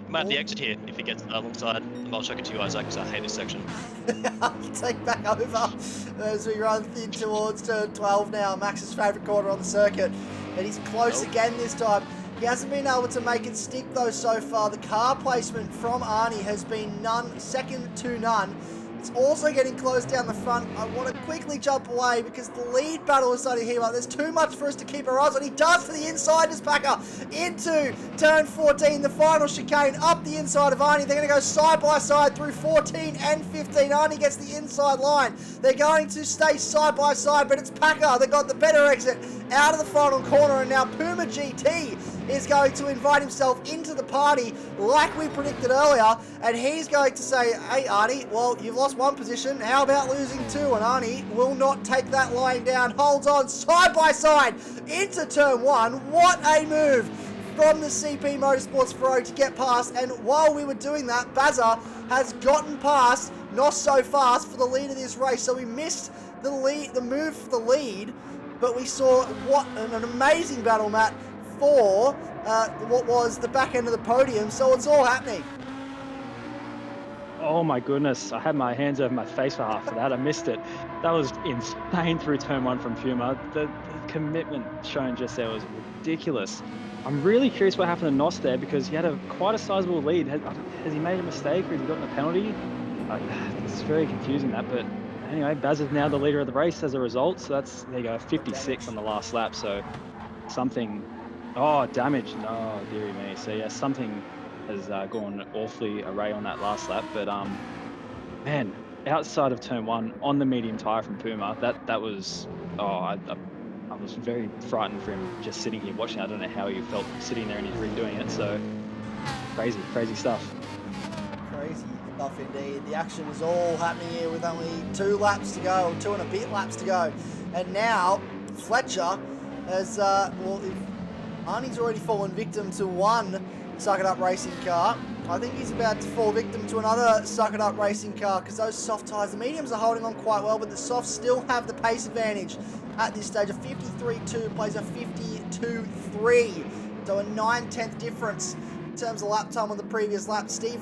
he might have the exit here if he gets alongside. I'll chuck it to you, Isaac, because I hate this section. I'll take back over as we run in towards turn 12 now, Max's favourite corner on the circuit. And he's close again this time. He hasn't been able to make it stick though so far. The car placement from Arnie has been second to none. It's also getting close down the front. I want to quickly jump away because the lead battle is starting to heat up. There's too much for us to keep our eyes on. He does for the inside, as Packer into turn 14, the final chicane, up the inside of Arnie. They're going to go side by side through 14 and 15. Arnie gets the inside line. They're going to stay side by side, but it's Packer that got the better exit out of the final corner, and now Puma GT is going to invite himself into the party like we predicted earlier, and he's going to say, hey Arnie, well, you've lost one position, how about losing 2? And Arnie will not take that lying down, holds on side by side into turn 1. What a move from the CP Motorsports Ferrari to get past, and while we were doing that, Bazza has gotten past, not so fast, for the lead of this race. So we missed the move for the lead, but we saw what an amazing battle, Matt, for what was the back end of the podium. So it's all happening. Oh my goodness, I had my hands over my face for half of that. I missed it. That was insane through turn one from Puma. The commitment shown just there was ridiculous. I'm really curious what happened to Nos there because he had quite a sizable lead. Has he made a mistake or has he gotten a penalty? It's very confusing that, but anyway, Baz is now the leader of the race as a result. So that's, there you go, 56 on the last lap. So something, oh, damage. No, dearie me. So yeah, something has gone awfully array on that last lap. But man, outside of turn one on the medium tire from Puma, that was, I was very frightened for him just sitting here watching. I don't know how he felt sitting there in his rig doing it. So crazy stuff. Crazy stuff indeed. The action is all happening here with only 2 laps to go, or 2 and a bit laps to go. And now Fletcher has, well, if Arnie's already fallen victim to one Suck It Up racing car, I think he's about to fall victim to another Suck It Up racing car because those soft tyres, the mediums are holding on quite well, but the softs still have the pace advantage at this stage. A 53.2 plays a 52.3, so a 9/10 difference in terms of lap time on the previous lap. Steve,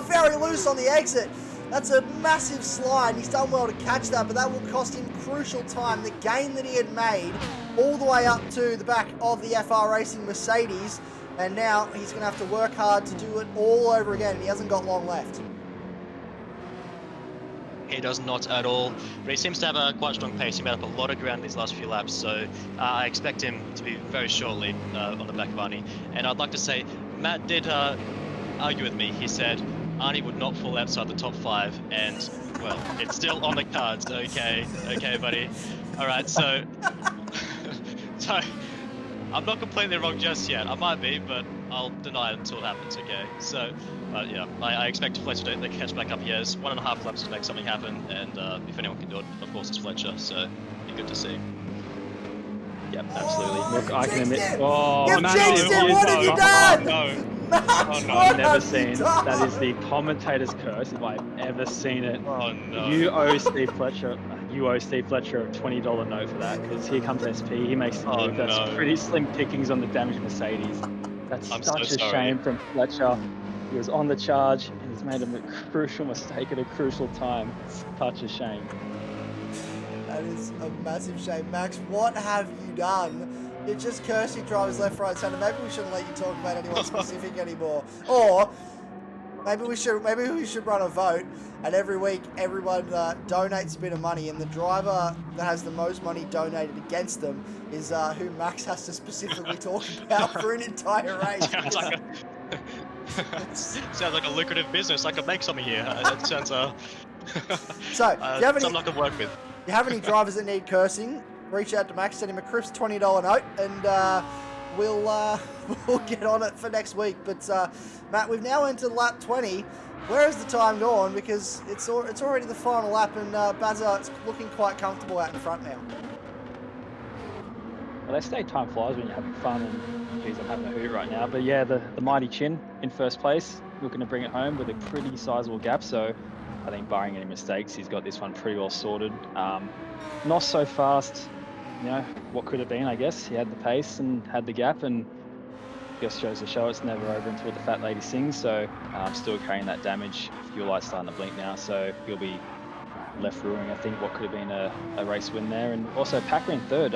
very loose on the exit. That's a massive slide. He's done well to catch that, but that will cost him crucial time. The gain that he had made all the way up to the back of the FR Racing Mercedes, and now he's going to have to work hard to do it all over again. He hasn't got long left. He does not at all, but he seems to have a quite strong pace. He made up a lot of ground these last few laps, so I expect him to be very shortly on the back of Arnie. And I'd like to say, Matt did argue with me. He said Arnie would not fall outside the top 5, and, well, it's still on the cards. Okay, buddy. All right, so I'm not completely wrong just yet. I might be, but I'll deny it until it happens, okay? So, yeah, I expect Fletcher to catch back up. He has 1.5 laps to make something happen, and if anyone can do it, of course, it's Fletcher, so be good to see. Yep, absolutely. Look, I can admit. You've Matt, jinxed him! What have you done? Matt, I've what never have seen. you done? That is the commentator's curse if I've ever seen it. Oh, no. You owe Steve Fletcher a $20 note for that, because here comes SP. He makes the move. That's pretty slim pickings on the damaged Mercedes. That's such a shame from Fletcher. He was on the charge and he's made a crucial mistake at a crucial time. It's such a shame. That is a massive shame. Max, what have you done? You're just cursing drivers left, right, centre. Maybe we shouldn't let you talk about anyone specific anymore. Or maybe we should run a vote, and every week everyone donates a bit of money, and the driver that has the most money donated against them is who Max has to specifically talk about for an entire race. Sounds like a lucrative business. I could make something here. That sounds So, if you have something I could work with. If you have any drivers that need cursing, reach out to Max, send him a crisp $20 note, and we'll get on it for next week. But Matt, we've now entered lap 20. Where has the time gone? Because it's already the final lap, and Bazza looking quite comfortable out in front now. Well, they say time flies when you're having fun, and geez, I'm having a hoot right now. But yeah, the mighty Chin in first place, looking to bring it home with a pretty sizable gap. So I think barring any mistakes, he's got this one pretty well sorted. Not so fast, you know, what could have been, I guess. He had the pace and had the gap, and just shows the show it's never over until the fat lady sings. So still carrying that damage. Fuel light's starting to blink now, so he'll be left ruining, I think, what could have been a race win there. And also Packer in third,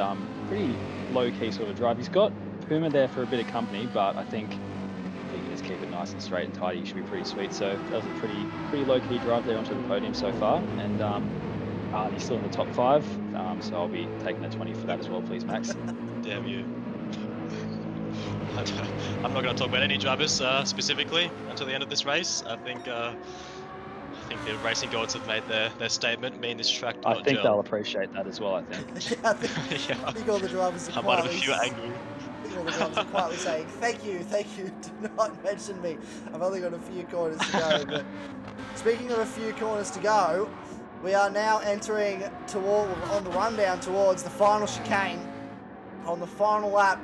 pretty low-key sort of drive. He's got Puma there for a bit of company, but I think if he can just keep it nice and straight and tidy, he should be pretty sweet. So that was a pretty low-key drive there onto the podium so far. And he's still in the top 5, so I'll be taking a 20 for that as well, please, Max. Damn you. I'm not going to talk about any drivers specifically until the end of this race. I think the racing gods have made their statement. Me and this track do I not think gel. they'll appreciate that as well, I think. I think all the drivers are I might have a quietly... few angry. I think all the drivers are quietly saying, thank you, do not mention me. I've only got a few corners to go. But speaking of a few corners to go, we are now entering on the rundown towards the final chicane on the final lap.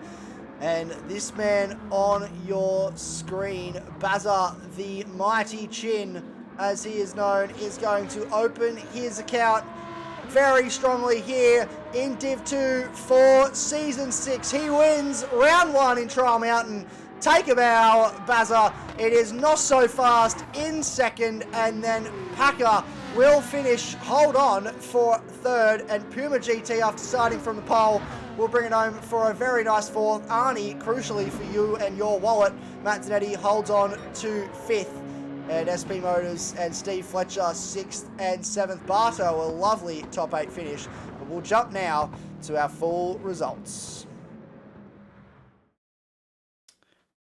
And this man on your screen, Bazza the Mighty Chin, as he is known, is going to open his account very strongly here in Div 2 for Season 6. He wins Round 1 in Trial Mountain take a bow, Bazza. It is Not So Fast in second, and then Packer will finish, hold on, for third, and Puma GT, after starting from the pole, will bring it home for a very nice fourth. Arnie, crucially for you and your wallet, Matt Dernedde holds on to fifth, and SP Motors and Steve Fletcher 6th and 7th. Barto, a lovely top 8 finish. But we'll jump now to our full results.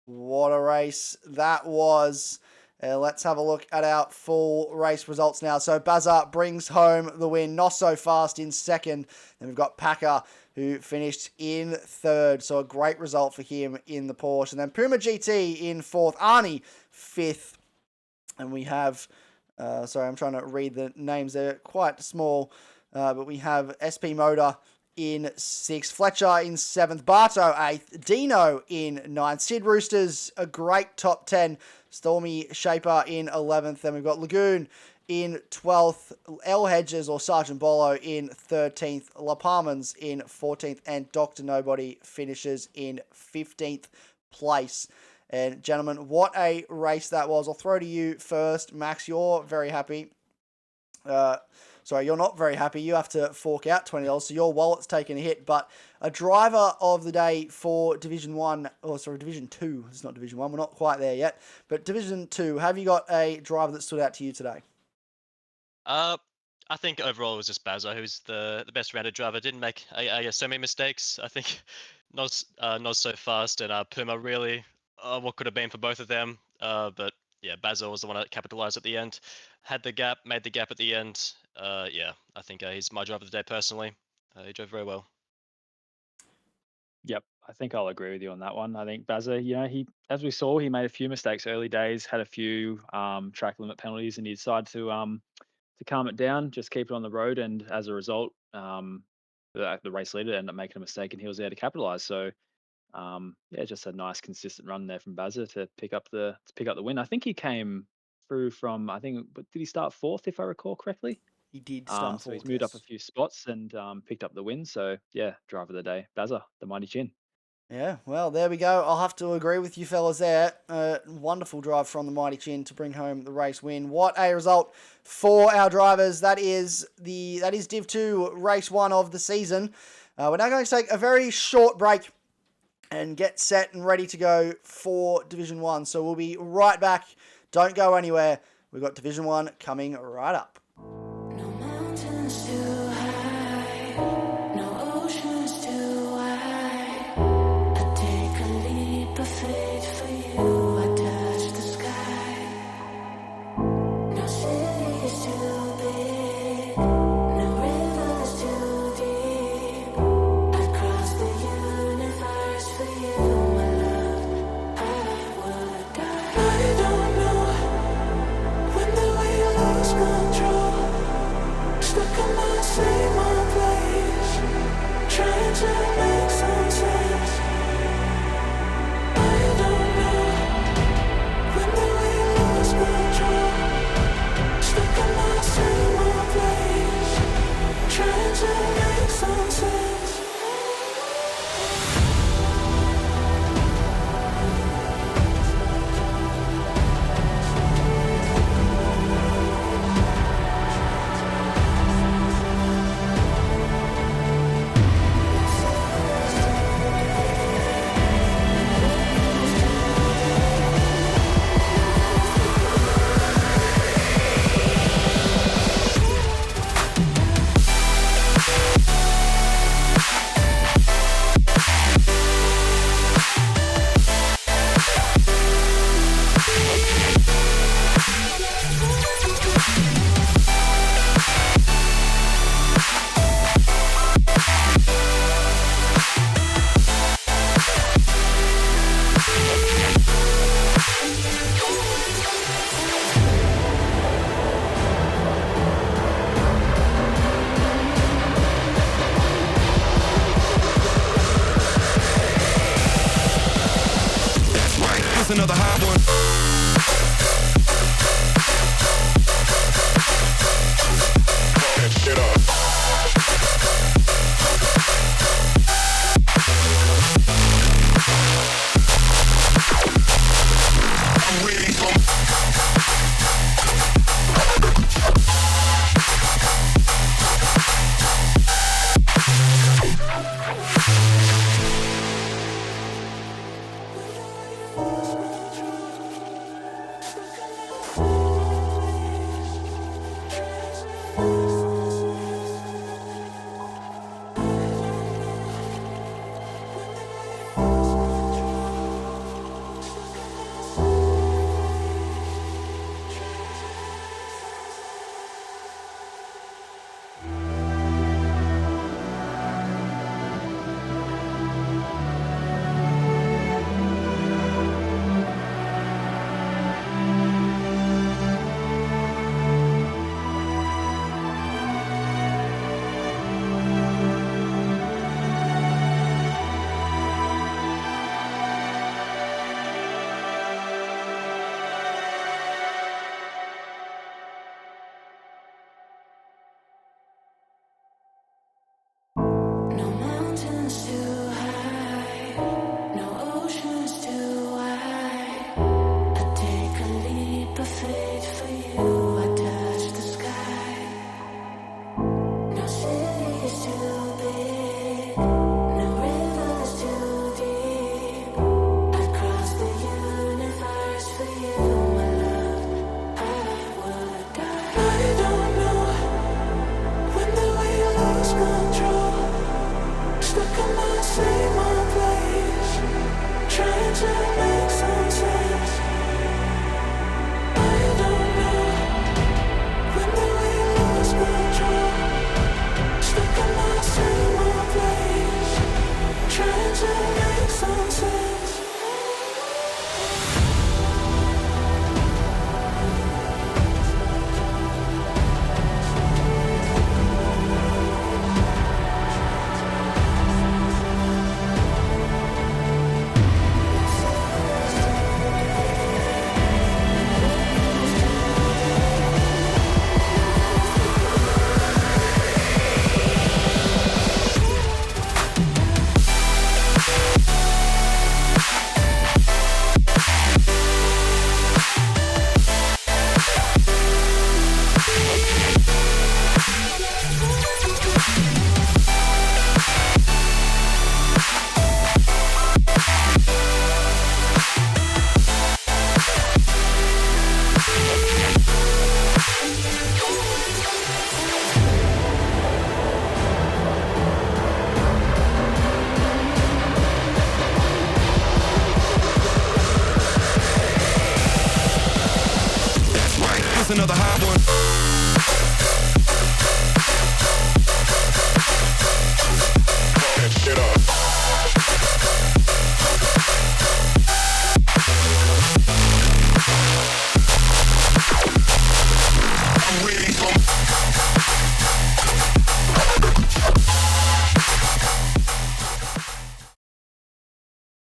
What a race that was. Let's have a look at our full race results now. So Bazza brings home the win. Not So Fast in second. Then we've got Packer, who finished in third. So a great result for him in the Porsche. And then Puma GT in fourth. Arnie, fifth. And we have, sorry, I'm trying to read the names. They're quite small. But we have SP Motor in sixth, Fletcher in seventh, Barto eighth, Dino in ninth, Sid Roosters, a great top 10, Stormy Shaper in 11th. Then we've got Lagoon in 12th, L Hedges or Sergeant Bolo in 13th, La Palmans in 14th, and Dr. Nobody finishes in 15th place. And gentlemen, what a race that was. I'll throw to you first. Max, you're very happy. Sorry, you're not very happy. You have to fork out $20, so your wallet's taken a hit. But a driver of the day for Division 1, or sorry, Division 2. It's not Division 1. We're not quite there yet. But Division 2, have you got a driver that stood out to you today? I think overall it was just Bazza, who's the best rounded driver. Didn't make, I guess, so many mistakes. I think not so fast, and Puma really, what could have been for both of them. But yeah, Bazza was the one that capitalized at the end. Had the gap, made the gap at the end. Yeah, I think he's my driver of the day personally. He drove very well. Yep, I think I'll agree with you on that one. I think Bazza, he, as we saw, he made a few mistakes early days, had a few track limit penalties, and he decided to calm it down, just keep it on the road, and as a result, the race leader ended up making a mistake, and he was there to capitalize. So, yeah, just a nice consistent run there from Bazza to pick up the win. I think he came through from, but did he start fourth if I recall correctly? He did start So fourth, he's moved up a yes. few spots and picked up the win. So yeah, driver of the day, Bazza, the mighty chin. Yeah, well, there we go. I'll have to agree with you fellas there. Wonderful drive from the Mighty Chin to bring home the race win. What a result for our drivers. That is Div 2 race 1 of the season. We're now going to take a very short break and get set and ready to go for Division 1. So we'll be right back. Don't go anywhere. We've got Division 1 coming right up. No mountains too high, no oceans too wide. I take a leap of faith for you, I touch the sky. No city's too big, no river's too deep. I'd cross the universe for you, my love, I would die. I don't know when the wheel lost control. Stuck in my same old place, trying to make some sense. I don't know when the wheel lost control. Stuck in my same old place, trying to make some sense. Another hot one. Get up.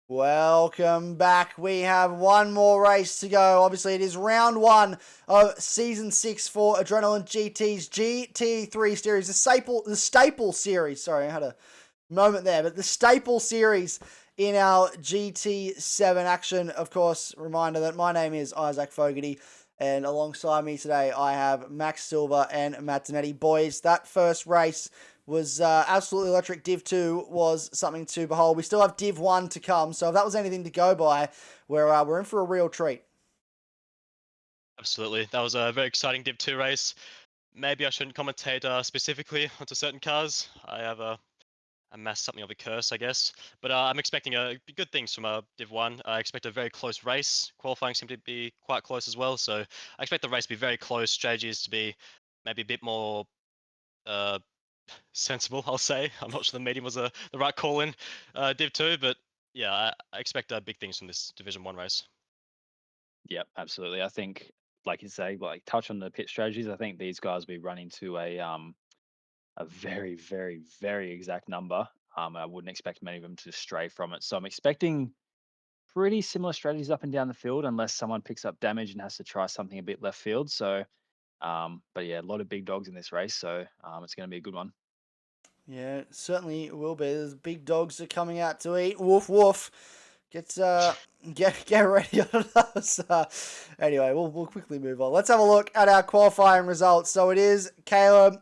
Welcome back. We have one more race to go. Obviously, it is round 1 of Season 6 for Adrenaline GT's GT3 series. The staple series. Sorry, I had a moment there. But the staple series in our GT7 action. Of course, reminder that my name is Isaac Fogarty. And alongside me today, I have Max Silver and Matt Dernedde. Boys, that first race was absolutely electric. Div 2 was something to behold. We still have Div 1 to come, so if that was anything to go by, we're in for a real treat. Absolutely. That was a very exciting Div 2 race. Maybe I shouldn't commentate specifically onto certain cars. I have amassed something of a curse, I guess. But I'm expecting good things from Div 1. I expect a very close race. Qualifying seemed to be quite close as well, so I expect the race to be very close. Strategies to be maybe a bit more sensible, I'll say. I'm not sure the medium was the right call in Div 2, but yeah, I expect big things from this Division 1 race. Yep, absolutely. I think, like you say, like touch on the pit strategies. I think these guys will be running to a very, very, very exact number. I wouldn't expect many of them to stray from it. So I'm expecting pretty similar strategies up and down the field, unless someone picks up damage and has to try something a bit left field. So, but yeah, a lot of big dogs in this race, so it's going to be a good one. Yeah, it certainly will be. There's big dogs are coming out to eat. Woof woof. Get ready on those. Anyway, we'll quickly move on. Let's have a look at our qualifying results. So it is Caleb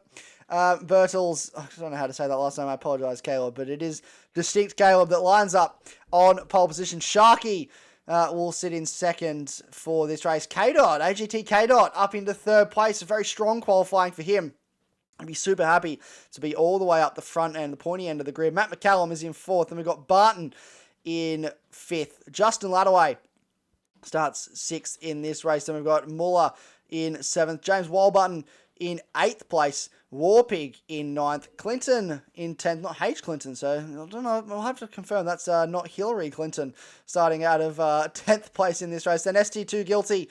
Bertels. I don't know how to say that last name. I apologize, Caleb, but it is distinct Caleb that lines up on pole position. Sharky will sit in second for this race. K-Dot, AGT K-Dot up into third place. A very strong qualifying for him. I'd be super happy to be all the way up the front end, the pointy end of the grid. Matt McCallum is in fourth, and we've got Barton in fifth. Justin Ladaway starts sixth in this race. Then we've got Muller in seventh. James Walbutton in eighth place. Warpig in ninth. Clinton in 10th. Not H. Clinton, so I don't know. I'll have to confirm that's not Hillary Clinton starting out of 10th place in this race. Then ST2 Guilty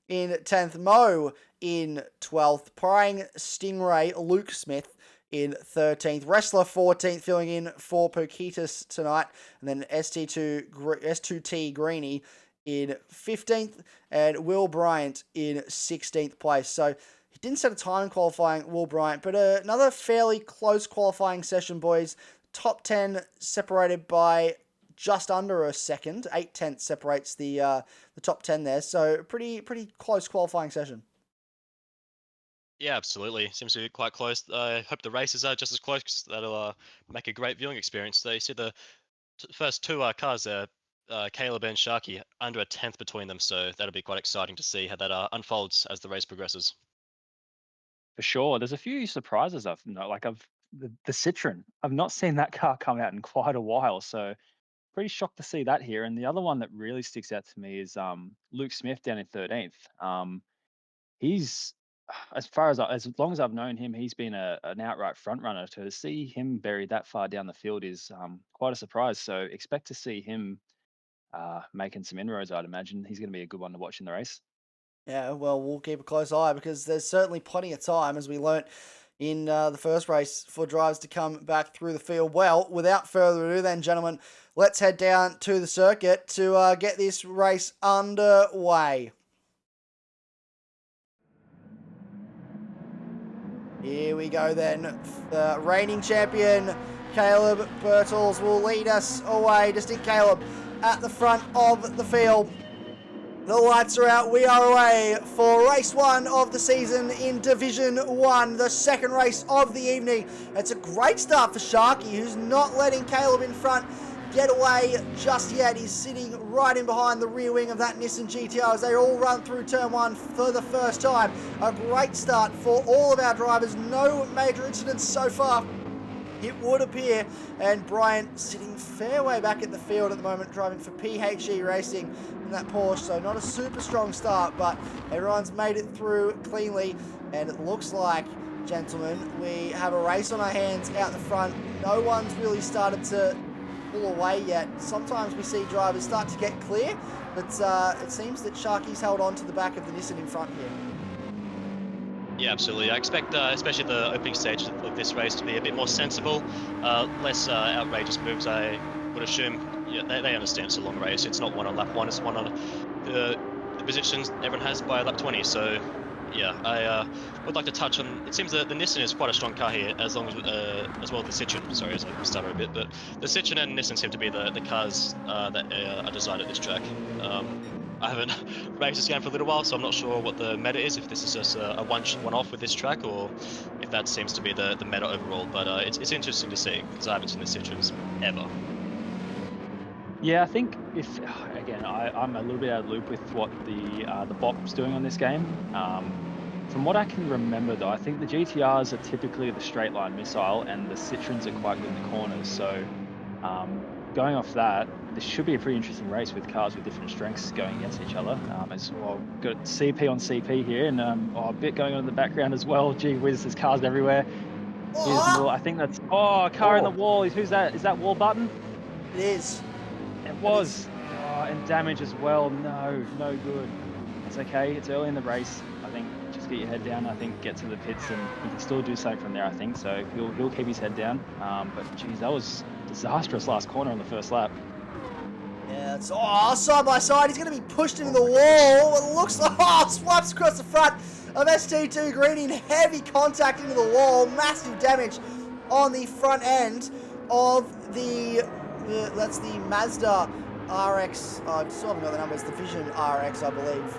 in 10th. Mo in 12th. Prying Stingray Luke Smith in 13th. Wrestler 14th, filling in for Pokitas tonight. And then S2T Greeny in 15th. And Will Bryant in 16th place. So he didn't set a time in qualifying, Will Bryant, but another fairly close qualifying session, boys. Top 10 separated by just under a second. 8/10 separates the top 10 there. So pretty close qualifying session. Yeah, absolutely. Seems to be quite close. I hope the races are just as close, 'cause that'll make a great viewing experience. So you see the first two cars there, Caleb and Sharky, under a 10th between them. So that'll be quite exciting to see how that unfolds as the race progresses. For sure. There's a few surprises the Citroen. I've not seen that car come out in quite a while, so pretty shocked to see that here. And the other one that really sticks out to me is Luke Smith down in 13th. He's as long as I've known him, he's been an outright front runner. To see him buried that far down the field is quite a surprise. So expect to see him making some inroads. I'd imagine he's going to be a good one to watch in the race. Yeah, well, we'll keep a close eye because there's certainly plenty of time, as we learnt in the first race, for drivers to come back through the field. Well, without further ado then, gentlemen, let's head down to the circuit to get this race underway. Here we go then. The reigning champion, Caleb Bertels, will lead us away. Distinct Caleb at the front of the field. The lights are out. We are away for race 1 of the season in Division 1, the second race of the evening. It's a great start for Sharky, who's not letting Caleb in front get away just yet. He's sitting right in behind the rear wing of that Nissan GTR as they all run through turn 1 for the first time. A great start for all of our drivers. No major incidents so far, it would appear. And Bryant sitting fair way back at the field at the moment, driving for PHE Racing in that Porsche. So not a super strong start, but everyone's made it through cleanly. And it looks like, gentlemen, we have a race on our hands out the front. No one's really started to pull away yet. Sometimes we see drivers start to get clear, but it seems that Sharky's held on to the back of the Nissan in front here. Yeah, absolutely. I expect, especially the opening stages of this race, to be a bit more sensible, less outrageous moves, I would assume. yeah, they understand it's a long race. It's not one on lap 1, it's one on the positions everyone has by lap 20. So, yeah, I would like to touch on. It seems that the Nissan is quite a strong car here, as long as well as the Citroen. Sorry, as I stutter a bit, but the Citroen and Nissan seem to be the cars that are designed at this track. I haven't raced this game for a little while, so I'm not sure what the meta is. If this is just a one-off with this track, or if that seems to be the meta overall. But it's interesting to see because I haven't seen the Citroens ever. Yeah, I think if again, I'm a little bit out of the loop with what the bot's doing on this game. From what I can remember, though, I think the GTRs are typically the straight line missile, and the Citroens are quite good in the corners. So, going off that, this should be a pretty interesting race with cars with different strengths going against each other. As well, got CP on CP here, and a bit going on in the background as well. Gee whiz, there's cars everywhere. Here's more. I think that's a car in the wall. Who's that? Is that wall button? It is. It was. And damage as well. No good. It's okay. It's early in the race. I think just get your head down. I think get to the pits, and he can still do something from there. I think so. He'll keep his head down. But geez, that was disastrous last corner on the first lap. Yeah, it's side by side. He's going to be pushed into the wall. It looks like swipes across the front of ST2 Green in heavy contact into the wall. Massive damage on the front end of that's the Mazda RX. I still haven't got the numbers. The Vision RX, I believe.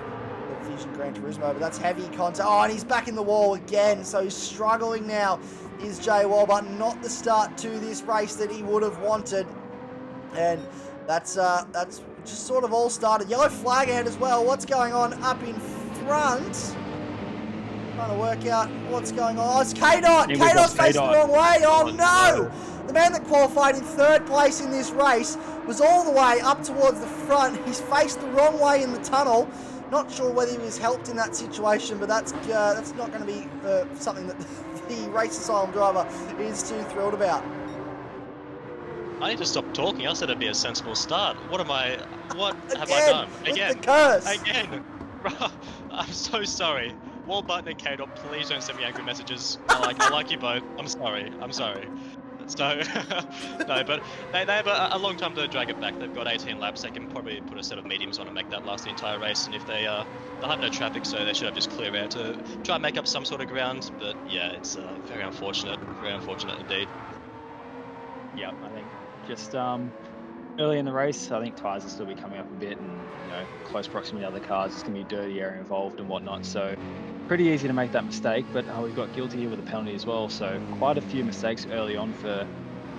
The Vision Gran Turismo, but that's heavy contact. And he's back in the wall again. So he's struggling now. Is Jay Walbutton, not the start to this race that he would have wanted, and that's just sort of all started. Yellow flag ahead as well. What's going on up in front? Trying to work out what's going on. Oh, it's K-Dot. K-Dot's facing the wrong way. Oh no! The man that qualified in third place in this race was all the way up towards the front. He's faced the wrong way in the tunnel. Not sure whether he was helped in that situation, but that's not going to be something that the race asylum driver is too thrilled about. I need to stop talking. I said it'd be a sensible start. What have I done? Again. The curse. Again. I'm so sorry. Wallbutton and K-Dot, please don't send me angry messages. I like you both. I'm sorry. So, no, but they have a long time to drag it back. They've got 18 laps. They can probably put a set of mediums on and make that last the entire race. And if they'll have no traffic, so they should have just clear air to try and make up some sort of ground. But yeah, it's very unfortunate indeed. Yeah, I think just early in the race, I think tyres will still be coming up a bit, and close proximity to other cars. There's going to be dirty area involved and whatnot. So pretty easy to make that mistake, but we've got guilty here with a penalty as well. So quite a few mistakes early on for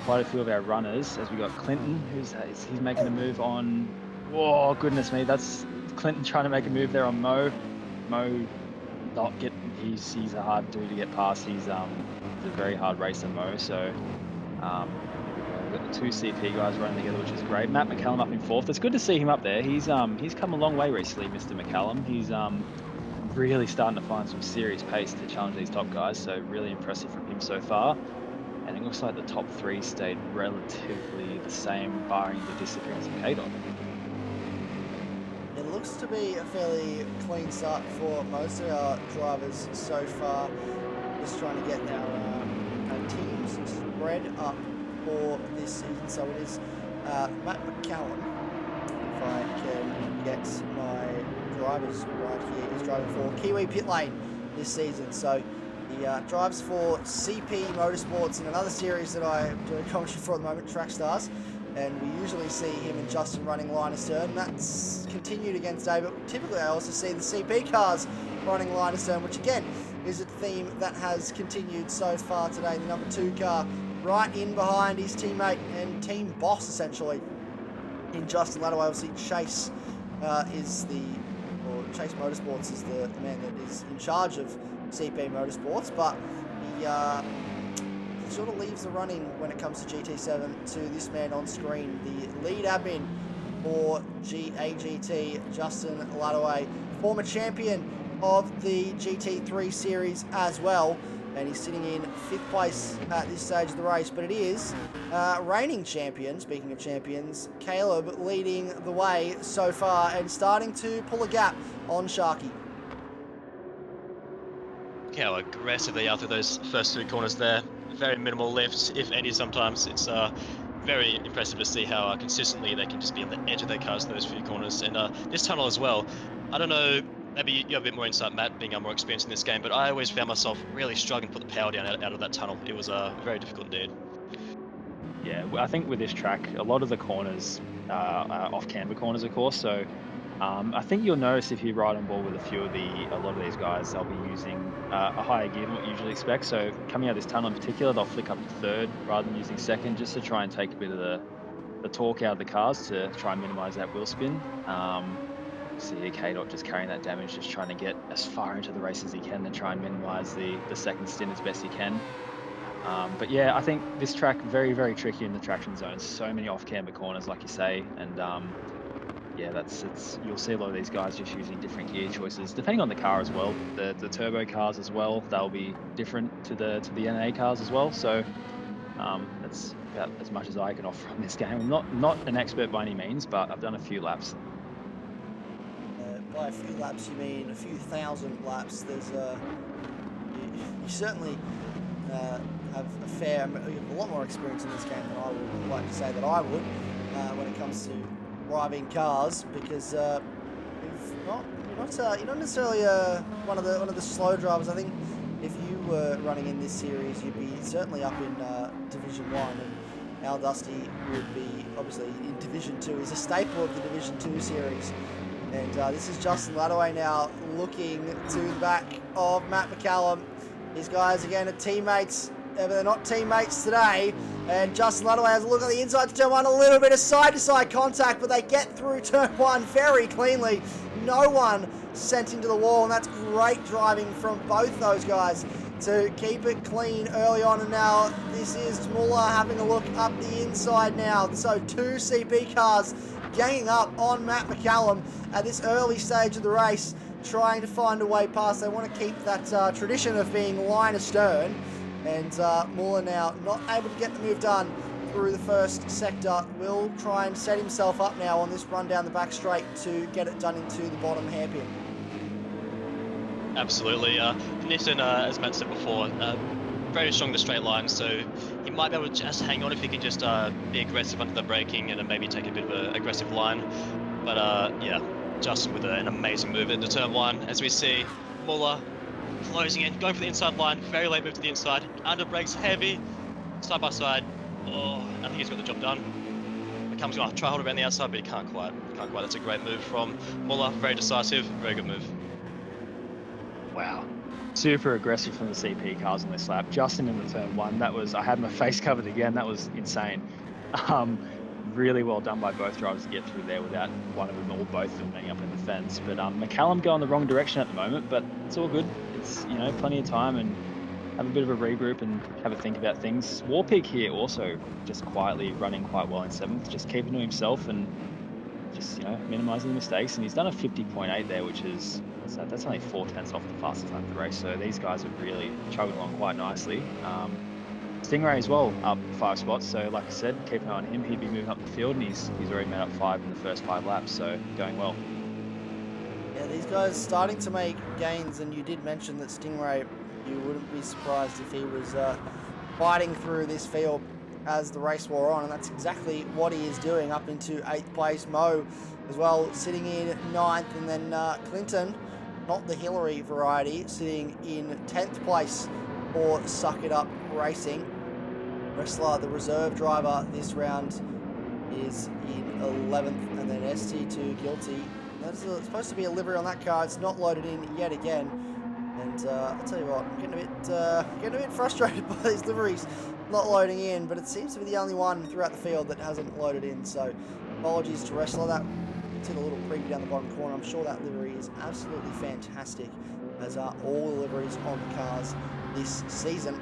quite a few of our runners. As we got Clinton, he's making a move on. Whoa, goodness me, that's Clinton trying to make a move there on Mo. Mo not get. He's a hard dude to get past. He's a very hard racer, Mo. So we've got the two CP guys running together, which is great. Matt McCallum up in fourth. It's good to see him up there. He's come a long way recently, Mr. McCallum. He's really starting to find some serious pace to challenge these top guys, so really impressive from him so far. And it looks like the top three stayed relatively the same, barring the disappearance of K-Dot. It looks to be a fairly clean start for most of our drivers so far. Just trying to get our teams spread up for this season. So it is Matt McCallum, if I can get my drivers right here, is driving for Kiwi Pit Lane this season. So he drives for CP Motorsports in another series that I am doing commentary for at the moment, Track Stars, and we usually see him and Justin running line astern. That's continued against David. Typically I also see the CP cars running line astern, which again is a theme that has continued so far today. The number 2 car right in behind his teammate and team boss essentially in Justin Ladaway. Obviously Chase Chase Motorsports is the man that is in charge of CP Motorsports, but he sort of leaves the running when it comes to GT7 to this man on screen, the lead admin for AGT, Justin Ladaway, former champion of the GT3 series as well, and he's sitting in 5th place at this stage of the race. But it is reigning champion, speaking of champions, Caleb leading the way so far and starting to pull a gap on Sharky. Look how aggressive they are through those first 2 corners there. Very minimal lifts, if any sometimes. It's very impressive to see how consistently they can just be on the edge of their cars in those few corners. And this tunnel as well, I don't know, maybe you have a bit more insight, Matt, being more experienced in this game, but I always found myself really struggling to put the power down out of that tunnel. It was very difficult indeed. Yeah, I think with this track, a lot of the corners are off-camber corners, of course. So I think you'll notice if you ride on board with a lot of these guys, they'll be using a higher gear than what you usually expect. So coming out of this tunnel in particular, they'll flick up to third rather than using second, just to try and take a bit of the torque out of the cars to try and minimize that wheel spin. See K-Dot just carrying that damage, just trying to get as far into the race as he can and try and minimize the second stint as best he can. But yeah, I think this track very, very tricky in the traction zones. So many off-camber corners, like you say, and yeah, you'll see a lot of these guys just using different gear choices depending on the car as well. The turbo cars as well, they'll be different to the NA cars as well. So that's about as much as I can offer on this game. I'm not an expert by any means, but I've done a few laps. By a few laps, you mean a few thousand laps. There's you certainly have you have a lot more experience in this game than I would like to say that I would when it comes to driving cars, because you're not necessarily one of the slow drivers. I think if you were running in this series, you'd be certainly up in Division 1, and Al Dusty would be obviously in Division 2. He's a staple of the Division 2 series. And this is Justin Ladaway now looking to the back of Matt McCallum. These guys again are teammates, but they're not teammates today. And Justin Ladaway has a look at the inside to turn 1, a little bit of side-to-side contact, but they get through turn 1 very cleanly. No one sent into the wall, and that's great driving from both those guys to keep it clean early on. And now this is Muller having a look up the inside now. So 2 CP cars ganging up on Matt McCallum at this early stage of the race, trying to find a way past. They want to keep that tradition of being line astern, and Muller now not able to get the move done through the first sector. Will try and set himself up now on this run down the back straight to get it done into the bottom hairpin. Absolutely. Nissan, as Matt said before, very strong in the straight line, so he might be able to just hang on if he can just be aggressive under the braking and then maybe take a bit of an aggressive line. But yeah, Justin with an amazing move into turn 1, as we see Muller closing in, going for the inside line, very late move to the inside, under brakes heavy, side by side. Oh, I think he's got the job done. McCallum's going to try hold around the outside, but he can't quite. That's a great move from Muller, very decisive, very good move. Wow. Super aggressive from the CP cars on this lap. Justin in the turn 1, I had my face covered again. That was insane. Really well done by both drivers to get through there without one of them or both of them ending up in the fence. But McCallum going the wrong direction at the moment, but it's all good. It's, plenty of time, and have a bit of a regroup and have a think about things. Warpig here also just quietly running quite well in 7th, just keeping to himself and just, minimising the mistakes. And he's done a 50.8 there, which is, that's only 4/10 off the fastest lap of the race. So these guys have really chugged along quite nicely. Stingray as well, up 5 spots. So like I said, keep an eye on him. He'd be moving up the field, and he's already made up 5 in the first 5 laps. So going well. Yeah, these guys starting to make gains, and you did mention that Stingray, you wouldn't be surprised if he was fighting through this field as the race wore on, and that's exactly what he is doing, up into 8th place. Mo as well sitting in 9th, and then Clinton, not the Hillary variety, sitting in 10th place for Suck It Up Racing. Wrestler, the reserve driver this round, is in 11th, and then ST2 Guilty. That's supposed to be a livery on that car. It's not loaded in yet again. And I'll tell you what, I'm getting a bit frustrated by these liveries not loading in, but it seems to be the only one throughout the field that hasn't loaded in. So apologies to Wrestler. That did a little preview down the bottom corner. I'm sure that livery is absolutely fantastic, as are all the liveries on the cars this season.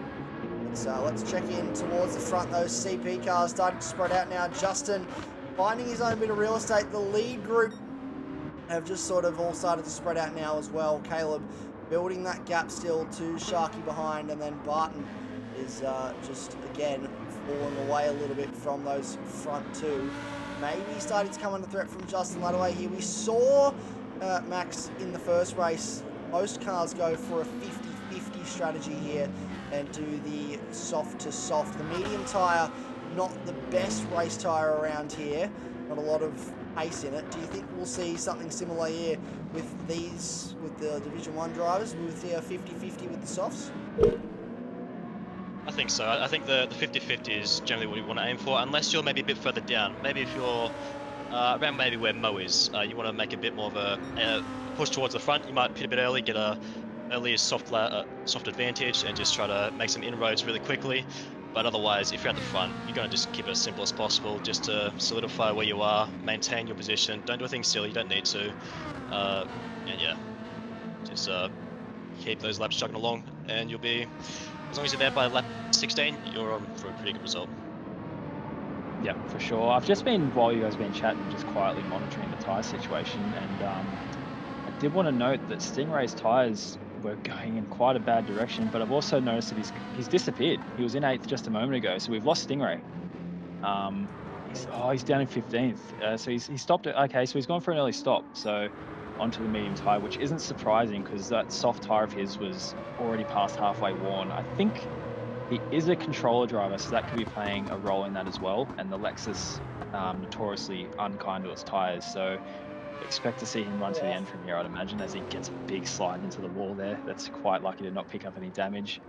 So let's check in towards the front. Those CP cars starting to spread out now. Justin finding his own bit of real estate. The lead group have just sort of all started to spread out now as well. Caleb building that gap still to Sharky behind, and then Barton is just again falling away a little bit from those front 2. Maybe starting to come under threat from Justin Ladaway here. We saw Max in the first race. Most cars go for a 50-50 strategy here and do the soft to soft. The medium tyre not the best race tyre around here. Not a lot of pace in it. Do you think we'll see something similar here with the Division 1 drivers, with the 50-50 with the softs? I think so. I think the 50-50 is generally what you want to aim for, unless you're maybe a bit further down. Maybe if you're around maybe where Mo is, you want to make a bit more of a push towards the front. You might pit a bit early, get a early soft advantage, and just try to make some inroads really quickly. But otherwise, if you're at the front, you're going to just keep it as simple as possible, just to solidify where you are, maintain your position. Don't do anything silly, you don't need to. And yeah, just keep those laps chugging along, and you'll be, as long as you're there by lap 16, you're on for a pretty good result. Yeah, for sure. I've just been, while you guys have been chatting, just quietly monitoring the tyre situation, and I did want to note that Stingray's tyres were going in quite a bad direction, but I've also noticed that he's disappeared. He was in 8th just a moment ago, so we've lost Stingray. He's down in 15th, so he stopped it. Okay, so he's gone for an early stop, so onto the medium tyre, which isn't surprising because that soft tyre of his was already past halfway worn. I think he is a controller driver, so that could be playing a role in that as well. And the Lexus notoriously unkind to its tyres, so expect to see him run to the end from here, I'd imagine, as he gets a big slide into the wall there. That's quite lucky to not pick up any damage.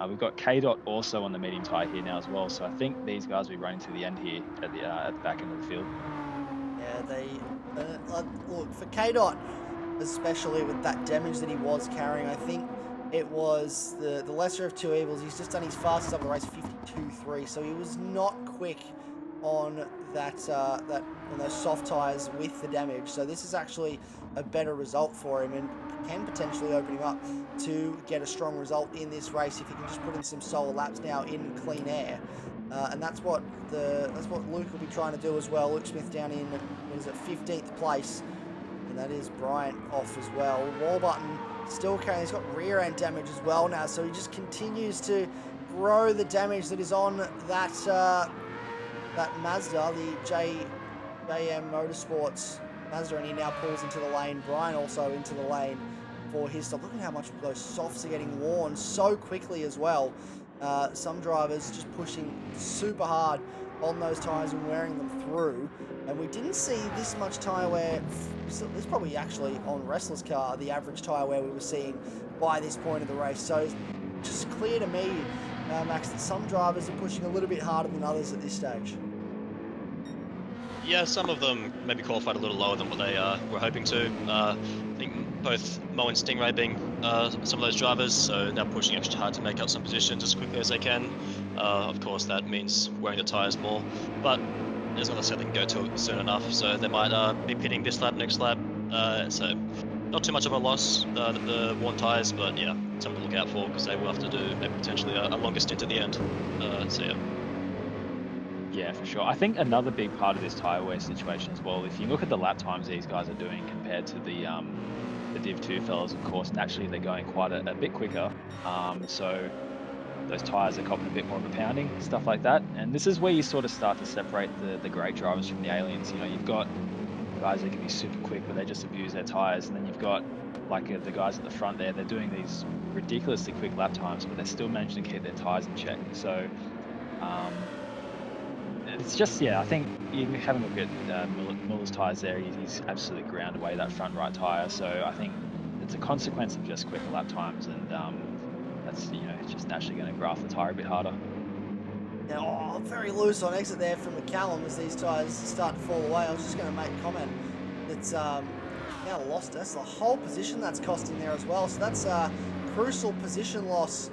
We've got K-Dot also on the medium tyre here now as well, so I think these guys will be running to the end here at the back end of the field. Yeah, they look for K-Dot, especially with that damage that he was carrying. I think it was the lesser of two evils. He's just done his fastest up the race, 52.3, so he was not quick on on those soft tyres with the damage. So this is actually a better result for him and can potentially open him up to get a strong result in this race if he can just put in some solo laps now in clean air. And that's what Luke will be trying to do as well. Luke Smith down in 15th place, and that is Bryant off as well. Warburton still carrying. He's got rear end damage as well now, so he just continues to grow the damage that is on that Mazda, the JM Motorsports Mazda, and he now pulls into the lane. Brian also into the lane for his stop. Look at how much those softs are getting worn so quickly as well. Some drivers just pushing super hard on those tyres and wearing them through. And we didn't see this much tyre wear. It's probably actually on Wrestler's car, the average tyre wear we were seeing by this point of the race. So it's just clear to me, Max, that some drivers are pushing a little bit harder than others at this stage. Yeah, some of them maybe qualified a little lower than what they were hoping to. I think both Mo and Stingray being some of those drivers, so they're pushing extra hard to make up some positions as quickly as they can. Of course, that means wearing the tyres more, but as I said, they can go to it soon enough, so they might be pitting this lap, next lap, so not too much of a loss, the worn tyres, but yeah, something to look out for because they will have to do maybe potentially a longer stint at the end, so yeah. Yeah, for sure. I think another big part of this tyre wear situation as well, if you look at the lap times these guys are doing compared to the Div 2 fellas, of course, naturally they're going quite a bit quicker. So those tyres are copping a bit more of a pounding, stuff like that. And this is where you sort of start to separate the great drivers from the aliens. You know, you've got guys that can be super quick, but they just abuse their tyres. And then you've got like the guys at the front there, they're doing these ridiculously quick lap times, but they're still managing to keep their tyres in check. So it's just, yeah, I think you having a look at Miller's tyres there, he's absolutely ground away that front right tyre. So I think it's a consequence of just quicker lap times, and that's, you know, it's just naturally going to graft the tyre a bit harder. Now, very loose on exit there from McCallum as these tyres start to fall away. I was just going to make a comment that's now lost us. The whole position that's costing there as well. So that's a crucial position loss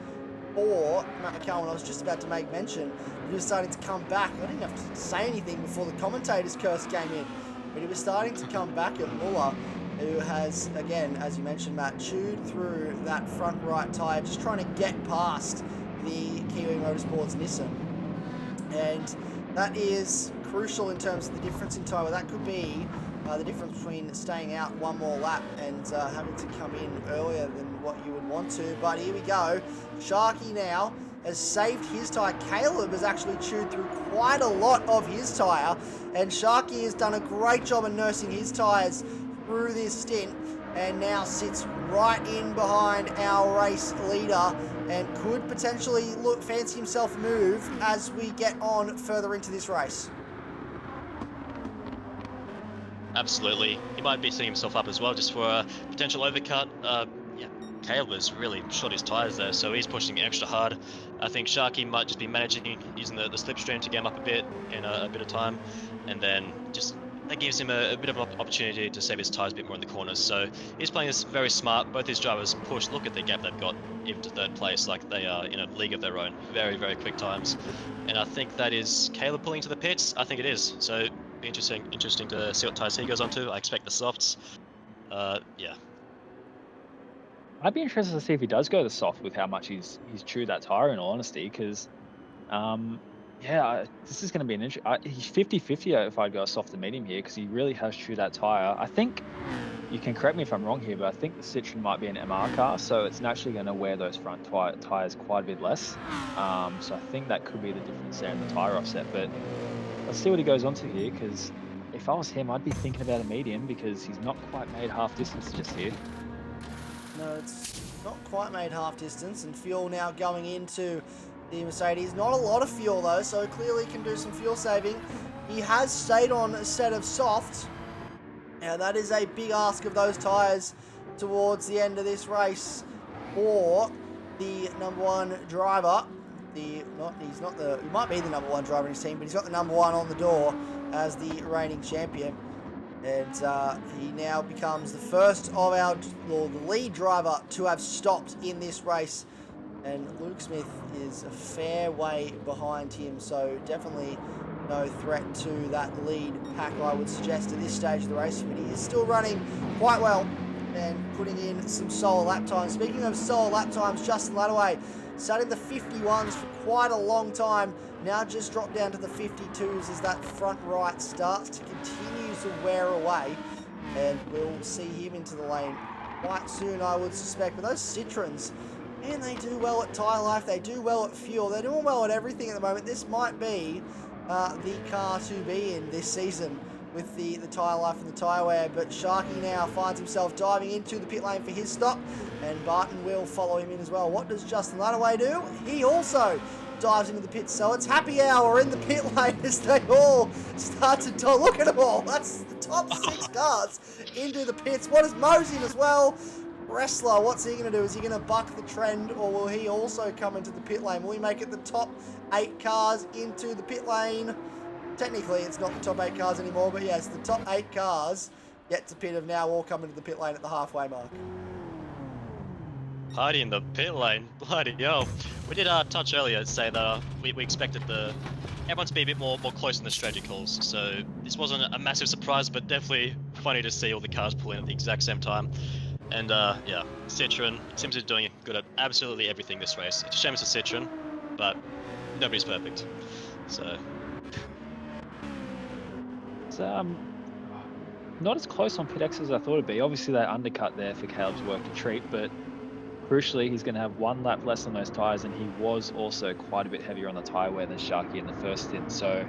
for Matt McCallum. I was just about to make mention. He was starting to come back. I didn't have to say anything before the commentator's curse came in. But he was starting to come back at Muller, who has, again, as you mentioned, Matt, chewed through that front right tyre, just trying to get past the Kiwi Motorsports Nissan. And that is crucial in terms of the difference in tyre. That could be the difference between staying out one more lap and having to come in earlier than what you would want to. But here we go. Sharky now has saved his tyre. Caleb has actually chewed through quite a lot of his tyre, and Sharky has done a great job of nursing his tyres through this stint and now sits right in behind our race leader and could potentially fancy himself a move as we get on further into this race. Absolutely. He might be setting himself up as well just for a potential overcut. Yeah, Caleb has really shot his tyres there, so he's pushing extra hard. I think Sharky might just be managing, using the slipstream to get him up a bit in a bit of time, and then just that gives him a bit of an opportunity to save his tyres a bit more in the corners. So he's playing this very smart. Both his drivers push. Look at the gap they've got even to third place. Like they are in a league of their own. Very, very quick times. And I think that is Caleb pulling to the pits. I think it is. So be interesting to see what tyres he goes onto. I expect the softs. Yeah. I'd be interested to see if he does go to soft with how much he's chewed that tire, in all honesty, because this is going to be an interesting. He's 50-50 if I go soft to medium here, because he really has chewed that tire. I think, you can correct me if I'm wrong here, but I think the Citroen might be an MR car, so it's naturally going to wear those front tires quite a bit less. So I think that could be the difference there in the tire offset. But let's see what he goes on to here, because if I was him, I'd be thinking about a medium, because he's not quite made half distance just here. No, it's not quite made half distance, and fuel now going into the Mercedes. Not a lot of fuel though, so clearly can do some fuel saving. He has stayed on a set of softs. Now that is a big ask of those tyres towards the end of this race for the number one driver. He might be the number one driver in his team, but he's got the number one on the door as the reigning champion. And he now becomes the first of the lead driver to have stopped in this race. And Luke Smith is a fair way behind him, so definitely no threat to that lead pack, I would suggest, at this stage of the race. But he is still running quite well and putting in some solo lap times. Speaking of solo lap times, Justin Ladaway sat in the 51s for quite a long time, now just dropped down to the 52s as that front right starts to continue to wear away, and we'll see him into the lane quite soon, I would suspect. But those Citroens, man, they do well at tyre life, they do well at fuel, they're doing well at everything at the moment. This might be the car to be in this season with the tyre life and the tyre wear. But Sharky now finds himself diving into the pit lane for his stop, and Barton will follow him in as well. What does Justin Ladaway do? He also dives into the pits, so it's happy hour in the pit lane as they all start to look at them all. That's the top 6 cars into the pits. What is Mosey as well? Wrestler, what's he going to do? Is he going to buck the trend, or will he also come into the pit lane? Will he make it the top 8 cars into the pit lane? Technically, it's not the top 8 cars anymore, but yes, the top 8 cars yet to pit have now all come into the pit lane at the halfway mark. Party in the pit lane, bloody hell. We did touch earlier say that we expected everyone to be a bit more close in the strategy calls, so this wasn't a massive surprise, but definitely funny to see all the cars pull in at the exact same time. And yeah, Citroen seems to be doing good at absolutely everything this race. It's a shame it's a Citroen, but nobody's perfect. So It's not as close on pit X as I thought it'd be. Obviously, that undercut there for Caleb's work to treat, but crucially, he's going to have 1 lap less on those tyres, and he was also quite a bit heavier on the tyre wear than Sharky in the first stint, so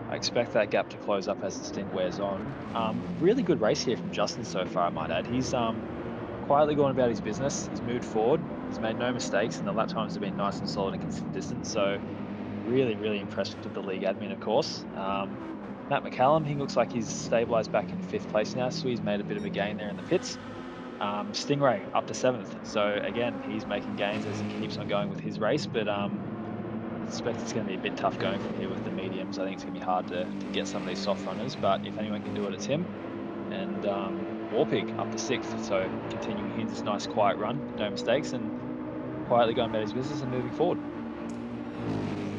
I expect that gap to close up as the stint wears on. Really good race here from Justin so far, I might add. He's quietly going about his business. He's moved forward. He's made no mistakes, and the lap times have been nice and solid and consistent, so really, really impressed with the league admin, of course. Matt McCallum, he looks like he's stabilised back in 5th place now, so he's made a bit of a gain there in the pits. Stingray up to 7th, so again, he's making gains as he keeps on going with his race, but I expect it's going to be a bit tough going from here with the mediums. I think it's going to be hard to get some of these soft runners, but if anyone can do it, it's him. And Warpig up to 6th, so continuing his nice quiet run, no mistakes, and quietly going about his business and moving forward.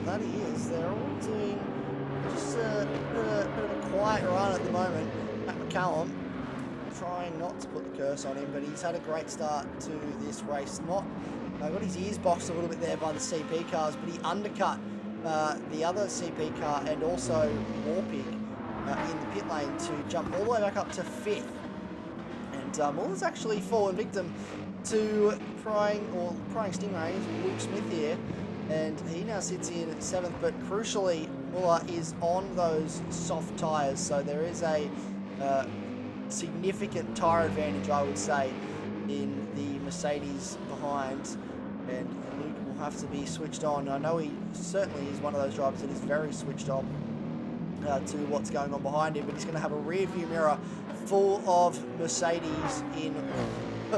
That he is. They're all doing just a bit of a quiet run at the moment. Matt McCallum trying not to put the curse on him, but he's had a great start to this race. Got his ears boxed a little bit there by the CP cars, but he undercut the other CP car and also Warpig in the pit lane to jump all the way back up to 5th. And Muller's actually fallen victim to prying Stingrays, Luke Smith here, and he now sits in 7th, but crucially Muller is on those soft tyres, so there is a significant tyre advantage, I would say, in the Mercedes behind, and Luke will have to be switched on. I know he certainly is one of those drivers that is very switched on to what's going on behind him, but he's going to have a rear view mirror full of Mercedes in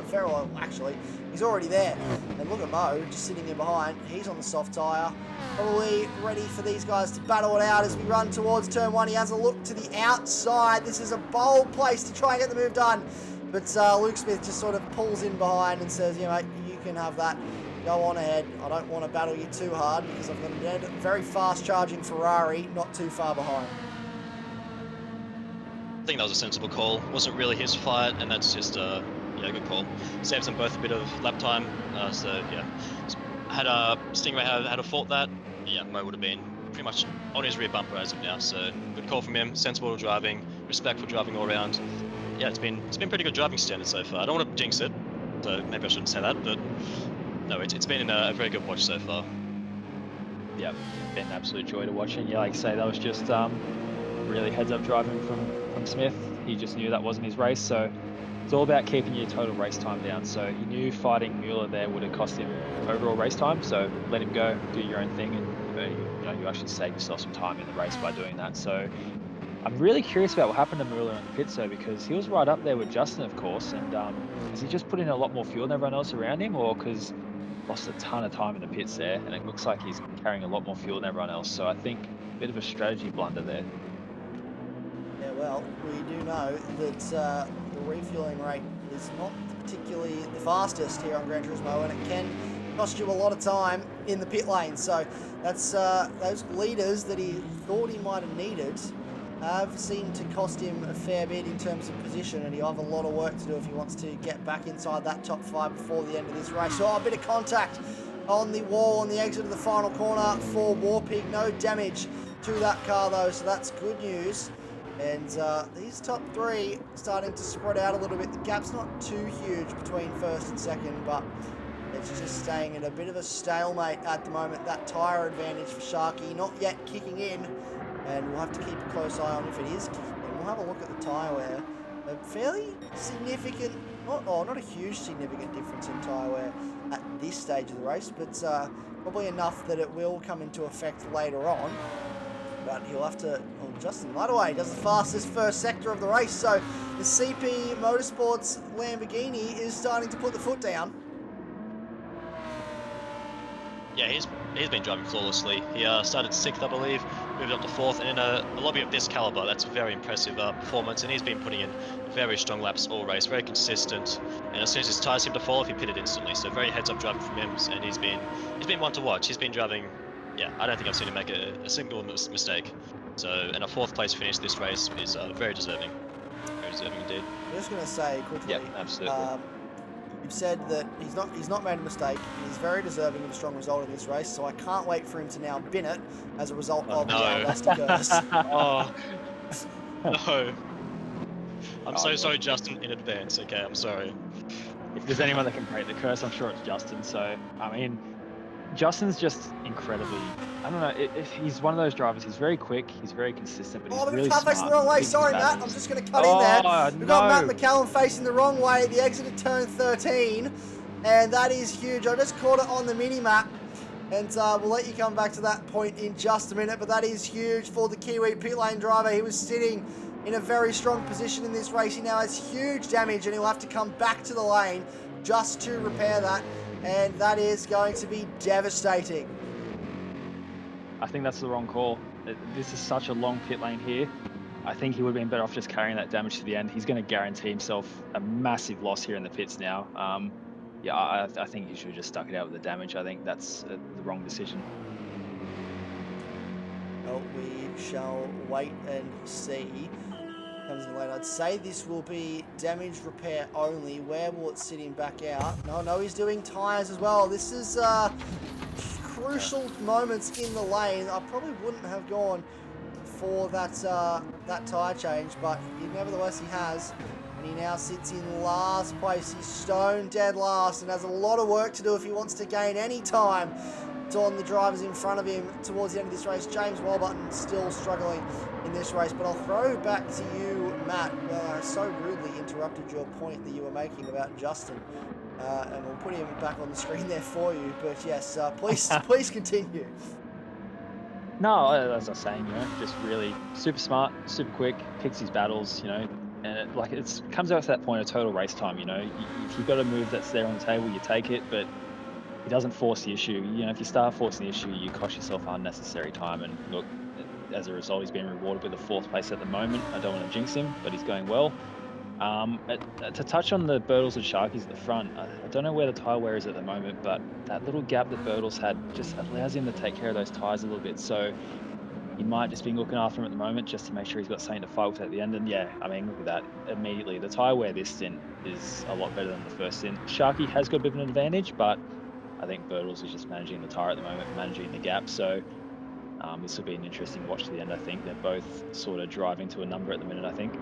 very well, actually. He's already there. And look at Mo, just sitting in behind. He's on the soft tyre. Probably ready for these guys to battle it out as we run towards turn 1. He has a look to the outside. This is a bold place to try and get the move done. But Luke Smith just sort of pulls in behind and says, mate, you can have that. Go on ahead. I don't want to battle you too hard because I've got a very fast charging Ferrari not too far behind. I think that was a sensible call. Wasn't really his fight, and that's just yeah, good call. Saves them both a bit of lap time. So yeah, had Stingray had a fault that, yeah, Mo would have been pretty much on his rear bumper as of now. So good call from him. Sensible driving, respectful driving all around. Yeah, it's been pretty good driving standards so far. I don't want to jinx it, so maybe I shouldn't say that, but no, it's been a very good watch so far. Yeah, been an absolute joy to watch. And yeah, like I say, that was just really heads-up driving from Smith. He just knew that wasn't his race, so it's all about keeping your total race time down. So he knew fighting Mueller there would have cost him overall race time, so let him go, do your own thing, and you actually save yourself some time in the race by doing that. So I'm really curious about what happened to Mueller in the pits though, because he was right up there with Justin, of course, and has he just put in a lot more fuel than everyone else around him, or because lost a ton of time in the pits there, and it looks like he's carrying a lot more fuel than everyone else. So I think a bit of a strategy blunder there. Yeah, well, we do know that the refueling rate is not particularly the fastest here on Gran Turismo, and it can cost you a lot of time in the pit lane. So that's those leaders that he thought he might have needed have seemed to cost him a fair bit in terms of position, and he'll have a lot of work to do if he wants to get back inside that top 5 before the end of this race. So a bit of contact on the wall on the exit of the final corner for Warpig. No damage to that car though, so that's good news. And these top 3 starting to spread out a little bit. The gap's not too huge between first and second, but it's just staying at a bit of a stalemate at the moment. That tyre advantage for Sharky not yet kicking in, and we'll have to keep a close eye on if it is kicking in. We'll have a look at the tyre wear. A fairly significant, not a huge significant difference in tyre wear at this stage of the race, but probably enough that it will come into effect later on. But he'll have to, Justin Ludaway does the fastest first sector of the race, so the CP Motorsports Lamborghini is starting to put the foot down. Yeah, he's been driving flawlessly. He started 6th, I believe, moved up to 4th, and in a lobby of this caliber, that's a very impressive performance, and he's been putting in very strong laps all race, very consistent, and as soon as his tyres seem to fall off, he pitted instantly, so very heads-up driving from him, and he's been one to watch. He's been driving, yeah, I don't think I've seen him make a single mistake. So, and a 4th place finish this race is very deserving. Very deserving indeed. I'm just going to say quickly, Yep, absolutely. you've said that he's not made a mistake. He's very deserving of a strong result in this race, so I can't wait for him to now bin it as a result of the Dusty curse. Oh, no. I'm so sorry, Justin, in advance. Okay, I'm sorry. If there's anyone that can break the curse, I'm sure it's Justin. So, I mean, Justin's just incredibly, I don't know, he's one of those drivers, he's very quick, he's very consistent, but he's But really car facing the wrong way. Sorry, Matt. I'm just going to cut in there. We've got Matt McCallum facing the wrong way at the exit of turn 13, and that is huge. I just caught it on the mini-map, and we'll let you come back to that point in just a minute, but that is huge for the Kiwi pit lane driver. He was sitting in a very strong position in this race. He now has huge damage, and he'll have to come back to the lane just to repair that. And that is going to be devastating. I think that's the wrong call. This is such a long pit lane here. I think he would have been better off just carrying that damage to the end. He's going to guarantee himself a massive loss here in the pits now. Yeah, I think he should have just stuck it out with the damage. I think that's the wrong decision. Well, we shall wait and see. Comes in late. I'd say this will be damage repair only. Where will it sit him back out? No, he's doing tyres as well. This is crucial moments in the lane. I probably wouldn't have gone for that tyre change, but nevertheless he has. And he now sits in last place. He's stone dead last and has a lot of work to do if he wants to gain any time on the drivers in front of him towards the end of this race. James Walbutton still struggling in this race, but I'll throw back to you, Matt. So rudely rudely interrupted your point that you were making about Justin. And we'll put him back on the screen there for you. But yes, please continue. No, as I was saying, just really super smart, super quick, picks his battles, and it comes out to that point of total race time. If you've got a move that's there on the table, you take it, but he doesn't force the issue. If you start forcing the issue, you cost yourself unnecessary time. And look, as a result, he's being rewarded with a 4th place at the moment. I don't want to jinx him, but he's going well. To touch on the Birtles and Sharkies at the front, I don't know where the tyre wear is at the moment, but that little gap that Birtles had just allows him to take care of those tyres a little bit. So he might just be looking after him at the moment just to make sure he's got something to fight with at the end. And yeah, I mean, look at that. Immediately, the tyre wear this stint is a lot better than the first stint. Sharky has got a bit of an advantage, but I think Birtles is just managing the tyre at the moment, managing the gap. So this will be an interesting watch to the end, I think. They're both sort of driving to a number at the minute, I think.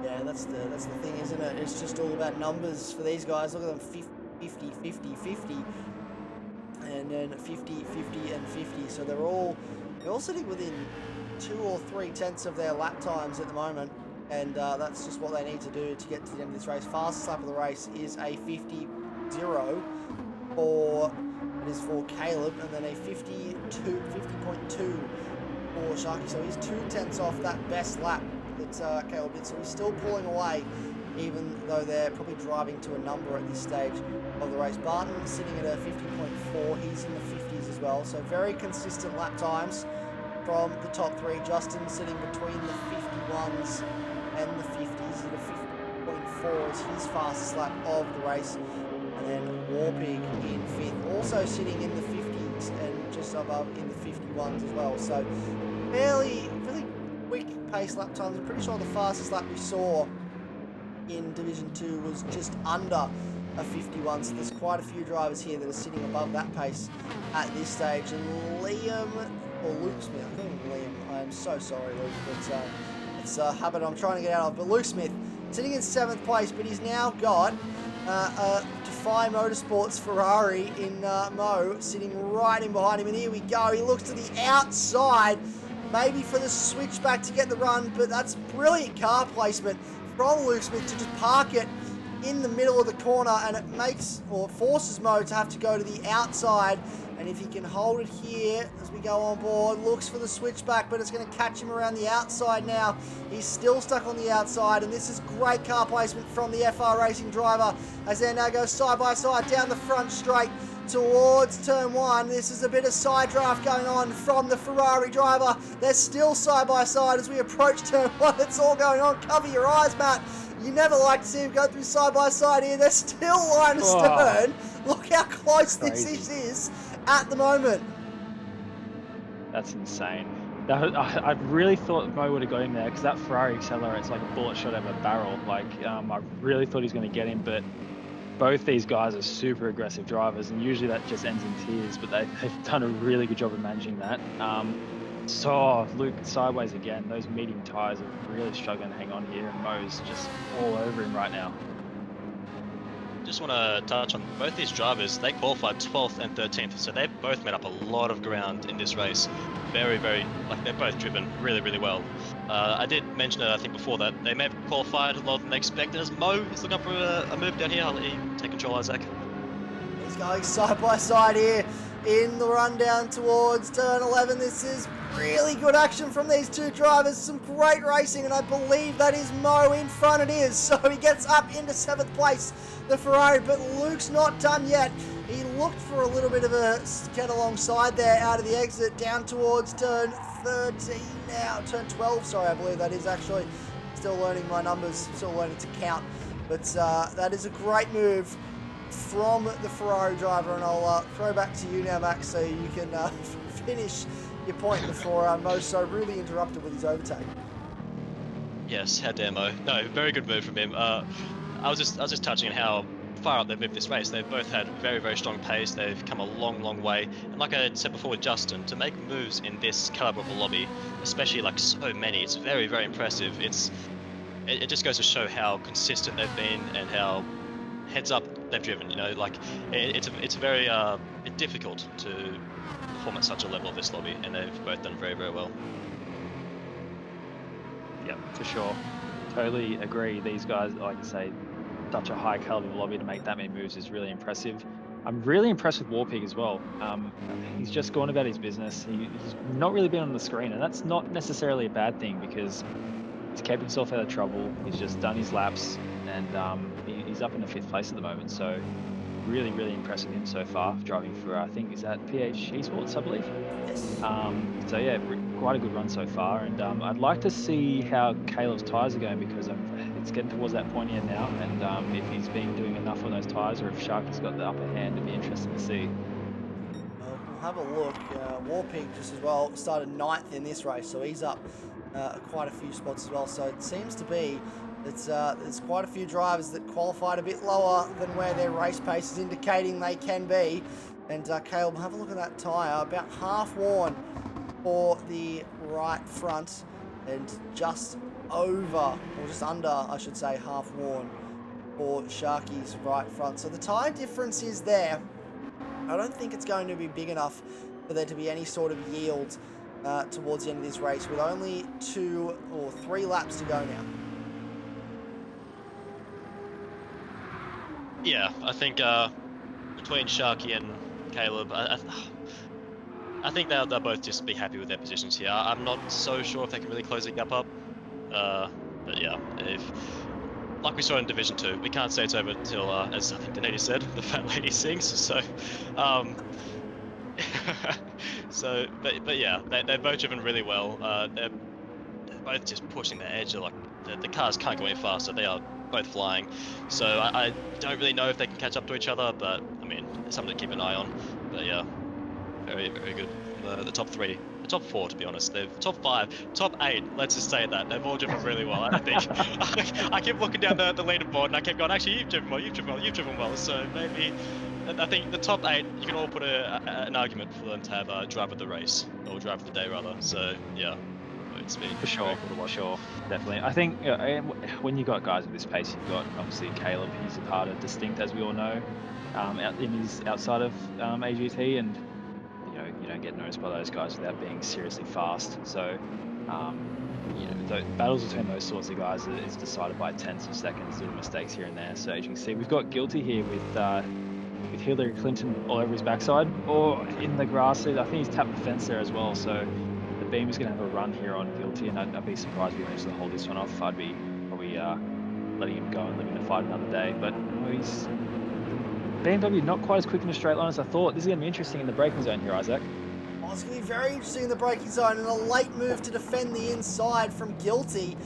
Yeah, that's the thing, isn't it? It's just all about numbers for these guys. Look at them, 50, 50, 50, and then 50, 50, and 50. So they're all sitting within 2 or 3 tenths of their lap times at the moment, and that's just what they need to do to get to the end of this race. Fastest lap of the race is a 50.0 for Caleb, and then a 50.2 for Sharky. So he's 2 tenths off that best lap that Caleb did. So he's still pulling away, even though they're probably driving to a number at this stage of the race. Barton sitting at a 50.4. He's in the 50s as well. So very consistent lap times from the top 3. Justin sitting between the 51s and the 50s at a 50.4 is his fastest lap of the race. And then Warpig in 5th, also sitting in the 50s and just above in the 51s as well. So really quick pace lap times. I'm pretty sure the fastest lap we saw in Division 2 was just under a 51. So there's quite a few drivers here that are sitting above that pace at this stage. And Luke Smith, I call him Liam. I am so sorry, Luke, but it's a habit I'm trying to get out of. But Luke Smith sitting in 7th place, but he's now got a Defy Motorsports Ferrari in Mo sitting right in behind him. And here we go. He looks to the outside, maybe for the switchback to get the run, but that's brilliant car placement from Luke Smith to just park it in the middle of the corner, and it makes or forces Mo to have to go to the outside. And if he can hold it here as we go on board, looks for the switchback, but it's going to catch him around the outside now. He's still stuck on the outside, and this is great car placement from the FR Racing driver as they now go side by side down the front straight towards turn 1. This is a bit of side draft going on from the Ferrari driver. They're still side by side as we approach turn 1. It's all going on. Cover your eyes, Matt. You never like to see him go through side by side here. They're still line astern. Look how close this is at the moment. That's insane. I really thought Mo would have got him there because that Ferrari accelerates like a bullet shot out of a barrel. I really thought he was going to get him, but both these guys are super aggressive drivers, and usually that just ends in tears, but they've done a really good job of managing that. Luke sideways again. Those medium tyres are really struggling to hang on here, and Mo's just all over him right now. Just want to touch on both these drivers. They qualified 12th and 13th, so they've both made up a lot of ground in this race. They're both driven really, really well. I did mention it, I think, before that they may have qualified a lot than they expected. As Mo is looking up for a move down here, I'll let you take control, Isaac. He's going side by side here in the run down towards turn 11. This is really good action from these two drivers. Some great racing, and I believe that is Mo in front. It is. So he gets up into 7th place, the Ferrari, but Luke's not done yet. He looked for a little bit of a get alongside there out of the exit down towards turn 13 now. Turn 12, sorry, I believe that is actually. Still learning my numbers, still learning to count. But that is a great move from the Ferrari driver, and I'll throw back to you now, Max, so you can finish your point before Mo so really interrupted with his overtake. Yes, how dare Mo. No, very good move from him. I was just touching on how far up they've moved this race. They've both had very, very strong pace. They've come a long, long way. And like I said before with Justin, to make moves in this caliber of a lobby, especially like so many, it's very, very impressive. It just goes to show how consistent they've been and how heads up they've driven. It's very difficult to perform at such a level of this lobby, and they've both done very, very well. Yeah, for sure. totally agree. These guys, like I say, such a high caliber lobby to make that many moves is really impressive. I'm really impressed with Warpig as well. He's just gone about his business. He's not really been on the screen, and that's not necessarily a bad thing because he's kept himself out of trouble. He's just done his laps, and he's up in the 5th place at the moment. So really, really impressed with him so far, driving for, I think, is that PH Esports, I believe? Yes. So yeah, quite a good run so far, and I'd like to see how Caleb's tyres are going because it's getting towards that point here now, and if he's been doing enough on those tyres or if Sharky's got the upper hand, it'd be interesting to see. We'll have a look. Warpig just as well started 9th in this race, so he's up quite a few spots as well. So it seems to be that there's quite a few drivers that qualified a bit lower than where their race pace is indicating they can be. And Caleb, have a look at that tyre, about half worn for the right front and just over, or just under, I should say, half worn for Sharky's right front. So the tyre difference is there. I don't think it's going to be big enough for there to be any sort of yield towards the end of this race with only 2 or 3 laps to go now. Yeah, I think between Sharky and Caleb, I think they'll both just be happy with their positions here. I'm not so sure if they can really close the gap up. But yeah, like we saw in Division 2, we can't say it's over until, as I think Dernedde said, the fat lady sings. So, but yeah, they're both driven really well. They're both just pushing the edge. Like the cars can't go any faster. They are both flying. So I don't really know if they can catch up to each other, but I mean, it's something to keep an eye on. But yeah, very, very good. The top 3, the top 4, to be honest. They're top 5, top 8. Let's just say that they've all driven really well. I think I keep looking down the leaderboard and I kept going, actually, you've driven well, you've driven well. So maybe I think the top 8, you can all put an argument for them to have a driver of the race or driver of the day rather. So yeah. It's been For sure, definitely. I think when you got guys at this pace, you've got obviously Caleb. He's a part of Distinct, as we all know, outside of AGT, and you don't get noticed by those guys without being seriously fast. So the battles between those sorts of guys is decided by tenths of seconds, little mistakes here and there. So as you can see, we've got Guilty here with Hillary Clinton all over his backside or in the grass. I think he's tapped the fence there as well. So the Beam is going to have a run here on Guilty, and I'd be surprised if he managed to hold this one off. I'd be probably letting him go and leaving the fight another day. But he's BMW not quite as quick in a straight line as I thought. This is going to be interesting in the braking zone here, Isaac. Oh, it's going to be very interesting in the braking zone, and a late move to defend the inside from Guilty.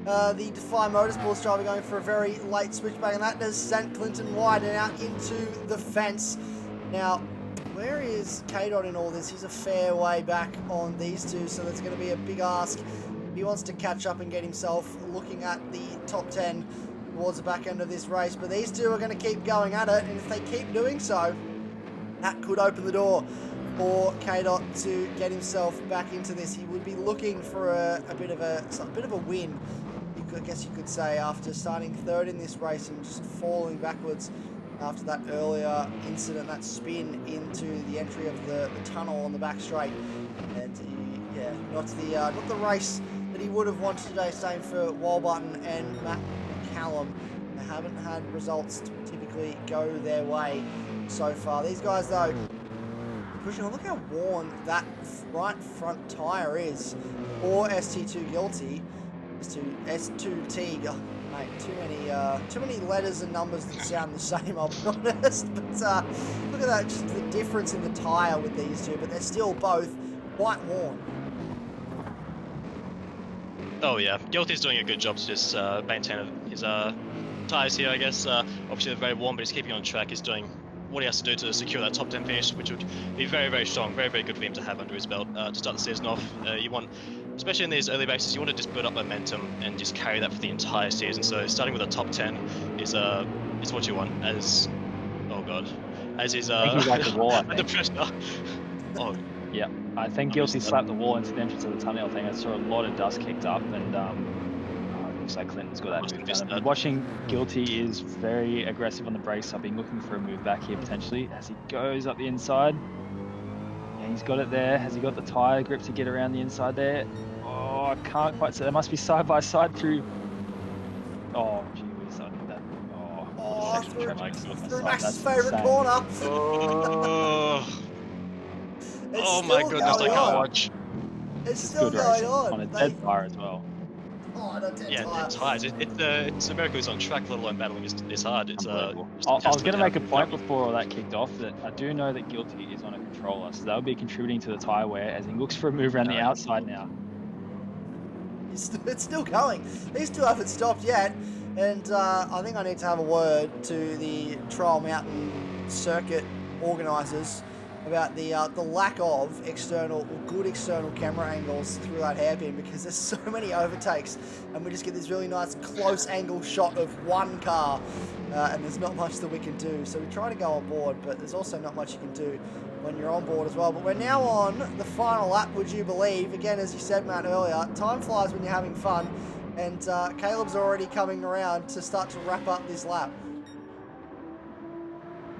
The Defy Motorsports driver going for a very late switchback, and that has sent Clinton wide and out into the fence. Now, where is K-Dot in all this? He's a fair way back on these two, so that's going to be a big ask. He wants to catch up and get himself looking at the top 10 towards the back end of this race, but these two are going to keep going at it, and if they keep doing so, that could open the door for K-Dot to get himself back into this. He would be looking for a bit of a win, I guess you could say, after starting 3rd in this race and just falling backwards after that earlier incident, that spin into the entry of the tunnel on the back straight. And yeah, not the race that he would have wanted today. Same for Walbutton and Matt McCallum. They haven't had results typically go their way so far. These guys though, pushing on. Look how worn that right front tyre is for ST2 Guilty. S2T, mate, too many letters and numbers that sound the same, I'll be honest. But look at that, just the difference in the tyre with these two, but they're still both quite worn. Oh yeah, Guilty's doing a good job to just maintain his tyres here, I guess. Obviously they're very warm, but he's keeping on track. He's doing what he has to do to secure that top 10 finish, which would be very, very strong, very, very good for him to have under his belt to start the season off. You want, especially in these early races, you want to just build up momentum and just carry that for the entire season. So starting with a top 10 is what you want. As he's I think he's like the wall, I under think. pressure. Oh Yeah, I think Guilty slapped the wall into the entrance of the tunnel thing. I saw a lot of dust kicked up, and looks like Clinton's got that Must have move missed down. that. Watching Guilty is very aggressive on the brakes. I've been looking for a move back here potentially as he goes up the inside. Yeah, he's got it there. Has he got the tyre grip to get around the inside there? Oh, I can't quite say. There must be side by side through Oh, gee whiz, I knew that. Oh, Oh, what a second through, tragic suicide. through Max's That's favourite insane. corner. Oh, It's oh my still goodness, I going can't on. watch. It's It's still good going racing on a on. dead tire as well. Oh, not dead Yeah, tire. it's hard. It's a miracle he's on track, let alone battling this hard. It's Unbelievable. just a I was testament going to to how make a good he's point going. before all that kicked off that I do know that Guilty is on a controller, so that would be contributing to the tyre wear as he looks for a move around the outside now. It's still going. These two haven't stopped yet. And I think I need to have a word to the Trial Mountain circuit organisers about the lack of good external camera angles through that hairpin, because there's so many overtakes and we just get this really nice close angle shot of one car and there's not much that we can do. So we try to go on board, but there's also not much you can do when you're on board as well. But we're now on the final lap, would you believe? Again, as you said, Matt, earlier, time flies when you're having fun. And Caleb's already coming around to start to wrap up this lap.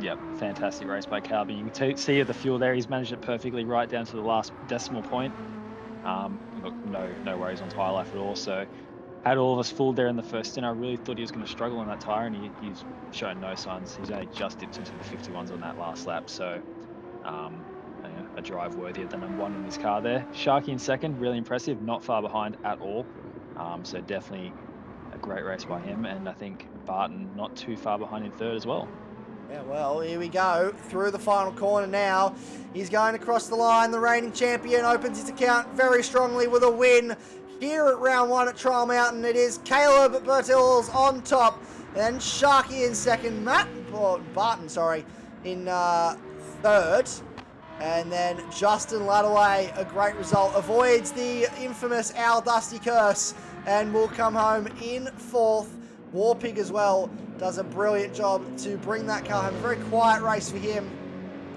Yep, fantastic race by Caleb. You can see the fuel there. He's managed it perfectly right down to the last decimal point. Look, no worries on tyre life at all. So had all of us fooled there in the first stint. I really thought he was going to struggle on that tyre, and he's shown no signs. He's only just dipped into the 51s on that last lap. So a drive worthy of the number one in this car there. Sharky in second, really impressive, not far behind at all. So definitely a great race by him. And I think Barton not too far behind in third as well. Yeah, well, here we go. Through the final corner now. He's going across the line. The reigning champion opens his account very strongly with a win. Here at round one at Trial Mountain, it is Caleb Bertils on top. Then Sharky in second. Barton, in third. And then Justin Ladaway, a great result, avoids the infamous Al Dusty curse and will come home in fourth. Warpig as well does a brilliant job to bring that car home. A very quiet race for him,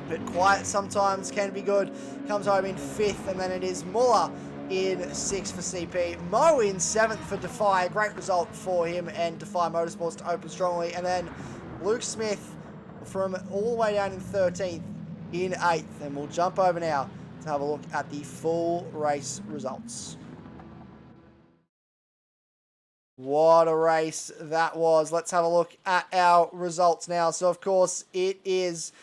but quiet sometimes can be good. Comes home in fifth, and then it is Muller in sixth for CP. Mo in seventh for Defy. A great result for him and Defy Motorsports to open strongly. And then Luke Smith from all the way down in 13th in 8th. And we'll jump over now to have a look at the full race results. What a race that was. Let's have a look at our results now. So, of course, it is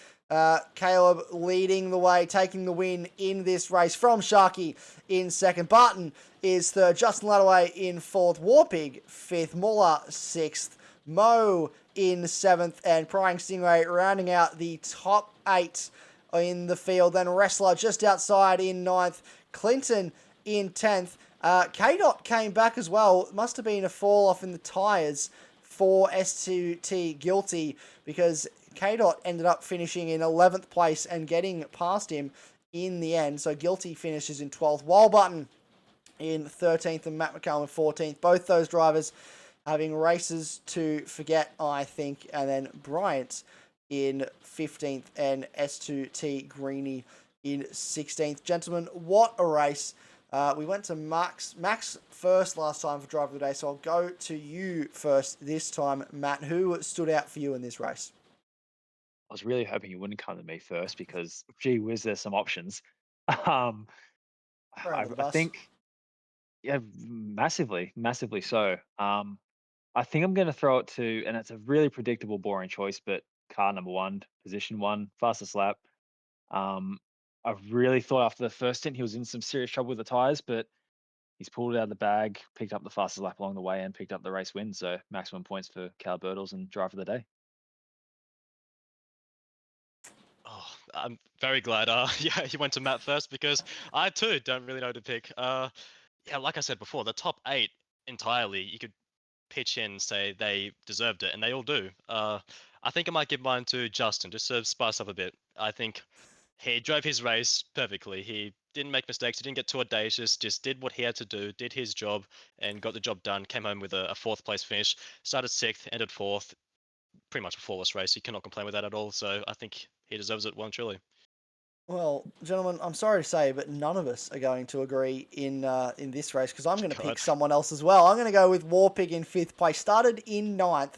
Caleb leading the way, taking the win in this race from Sharky in second. Barton is third. Justin Ladaway in fourth. Warpig fifth. Muller sixth. Mo in seventh. And Prying Stingray rounding out the top 8 in the field. Then Wrestler just outside in 9th. Clinton in 10th. K-Dot came back as well. It must have been a fall off in the tyres for S2T Guilty, because K-Dot ended up finishing in 11th place and getting past him in the end. So Guilty finishes in 12th. Walbutton in 13th and Matt McCallum in 14th. Both those drivers having races to forget, I think. And then Bryant in 15th and S2T Greeny in 16th. Gentlemen, what a race. We went to Max first last time for Driver of the Day, so I'll go to you first this time, Matt. Who stood out for you in this race? I was really hoping you wouldn't come to me first because, gee whiz, there's some options. I think, yeah, massively so. I think I'm going to throw it to, and it's a really predictable, boring choice, but car number one, position one, fastest lap. I really thought after the first stint he was in some serious trouble with the tyres, but he's pulled it out of the bag, picked up the fastest lap along the way, and picked up the race win. So maximum points for Cal Bertels and driver of the day. Oh, I'm very glad. Yeah, you went to Matt first because I too don't really know who to pick. Yeah, like I said before, the top 8 entirely, you could pitch in and say they deserved it, and they all do. I think I might give mine to Justin just to spice up a bit. I think he drove his race perfectly. He didn't make mistakes. He didn't get too audacious. Just did what he had to do, did his job, and got the job done. Came home with a 4th place finish. Started 6th, ended 4th. Pretty much a flawless race. You cannot complain with that at all. So I think he deserves it well and truly. Well, gentlemen, I'm sorry to say, but none of us are going to agree in this race, because I'm going to pick someone else as well. I'm going to go with Warpig in 5th place. Started in 9th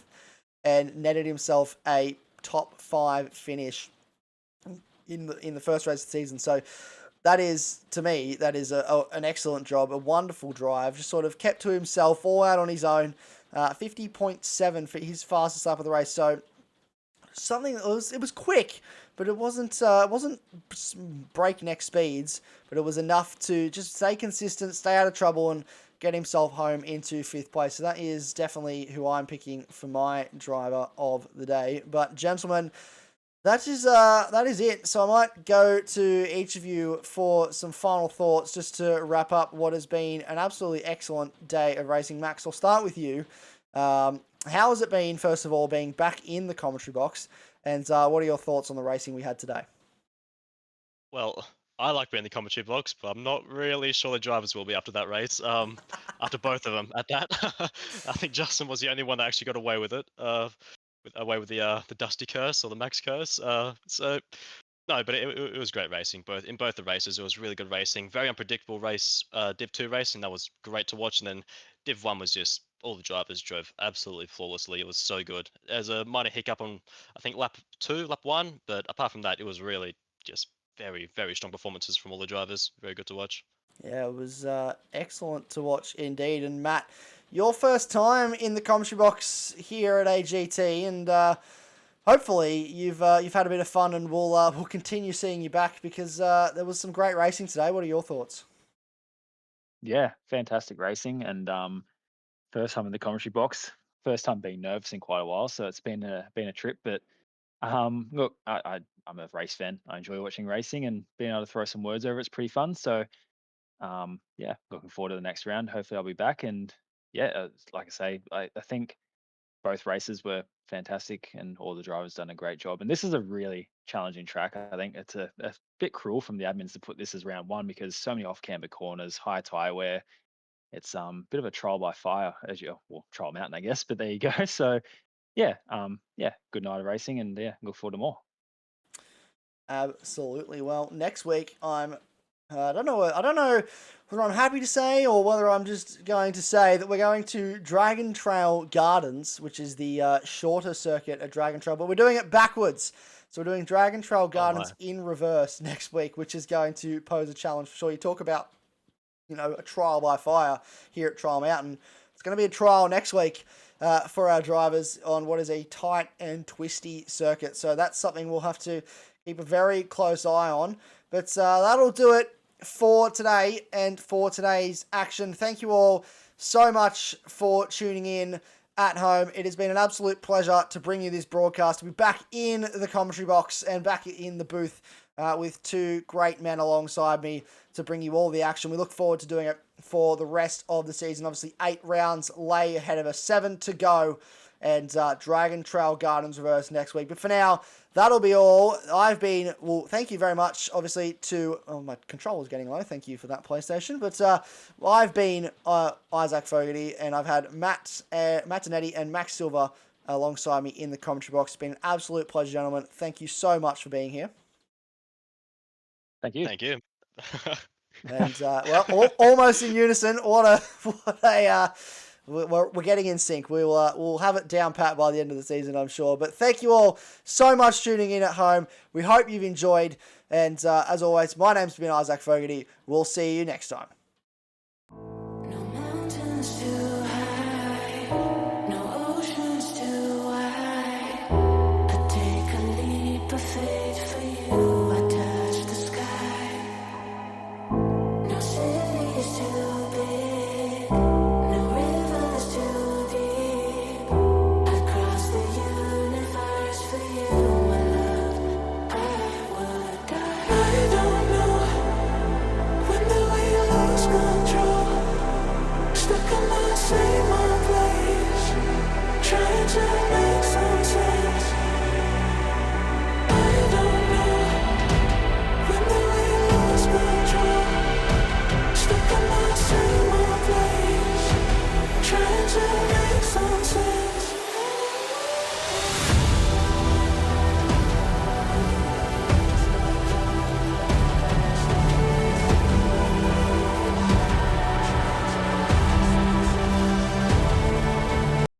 and netted himself a top 5 finish in the first race of the season. So that is, to me, that is an excellent job, a wonderful drive. Just sort of kept to himself, all out on his own, 50.7 for his fastest lap of the race. So something that it was quick, but it wasn't breakneck speeds, but it was enough to just stay consistent, stay out of trouble, and get himself home into 5th place. So that is definitely who I'm picking for my driver of the day. But gentlemen, that is it. So I might go to each of you for some final thoughts just to wrap up what has been an absolutely excellent day of racing. Max, I'll start with you. How has it been, first of all, being back in the commentary box? And what are your thoughts on the racing we had today? Well, I like being in the commentary box, but I'm not really sure the drivers will be after that race. After both of them at that. I think Justin was the only one that actually got away with it. Away with the Dusty curse or the Max curse. So no, but it was great racing. In both the races, it was really good racing. Very unpredictable race. Div 2 racing, that was great to watch, and then Div 1 was just all the drivers drove absolutely flawlessly. It was so good. There's a minor hiccup on I think lap 1, but apart from that, it was really just very, very strong performances from all the drivers. Very good to watch. Yeah, it was excellent to watch indeed. And Matt, your first time in the commentary box here at AGT, and hopefully you've had a bit of fun, and we'll continue seeing you back because there was some great racing today. What are your thoughts? Yeah, fantastic racing, and first time in the commentary box, first time being nervous in quite a while, so it's been a trip. But look, I'm a race fan. I enjoy watching racing, and being able to throw some words over it's pretty fun. So yeah, looking forward to the next round. Hopefully, I'll be back. And yeah, like I say, I think both races were fantastic, and all the drivers done a great job. And this is a really challenging track. I think it's a bit cruel from the admins to put this as round 1 because so many off-camber corners, high tyre wear. It's bit of a trial by fire, trial mountain, I guess. But there you go. So yeah, good night of racing, and yeah, look forward to more. Absolutely. Well, next week I don't know whether I'm happy to say or whether I'm just going to say that we're going to Dragon Trail Gardens, which is the shorter circuit at Dragon Trail, but we're doing it backwards. So we're doing Dragon Trail Gardens in reverse next week, which is going to pose a challenge for sure. You talk about, a trial by fire here at Trial Mountain. It's going to be a trial next week for our drivers on what is a tight and twisty circuit. So that's something we'll have to keep a very close eye on. But that'll do it for today and for today's action. Thank you all so much for tuning in at home. It has been an absolute pleasure to bring you this broadcast, to be back in the commentary box and back in the booth with two great men alongside me to bring you all the action. We look forward to doing it for the rest of the season. Obviously, 8 rounds lay ahead of us, 7 to go, and Dragon Trail Gardens reverse next week. But for now, that'll be all. Thank you very much, obviously, to... Oh, my controller's getting low. Thank you for that, PlayStation. But I've been Isaac Fogarty, and I've had Matt Dernedde and Max Silver alongside me in the commentary box. It's been an absolute pleasure, gentlemen. Thank you so much for being here. Thank you. Thank you. And almost in unison. We're getting in sync. We'll have it down pat by the end of the season, I'm sure. But thank you all so much tuning in at home. We hope you've enjoyed. And as always, my name's been Isaac Fogarty. We'll see you next time.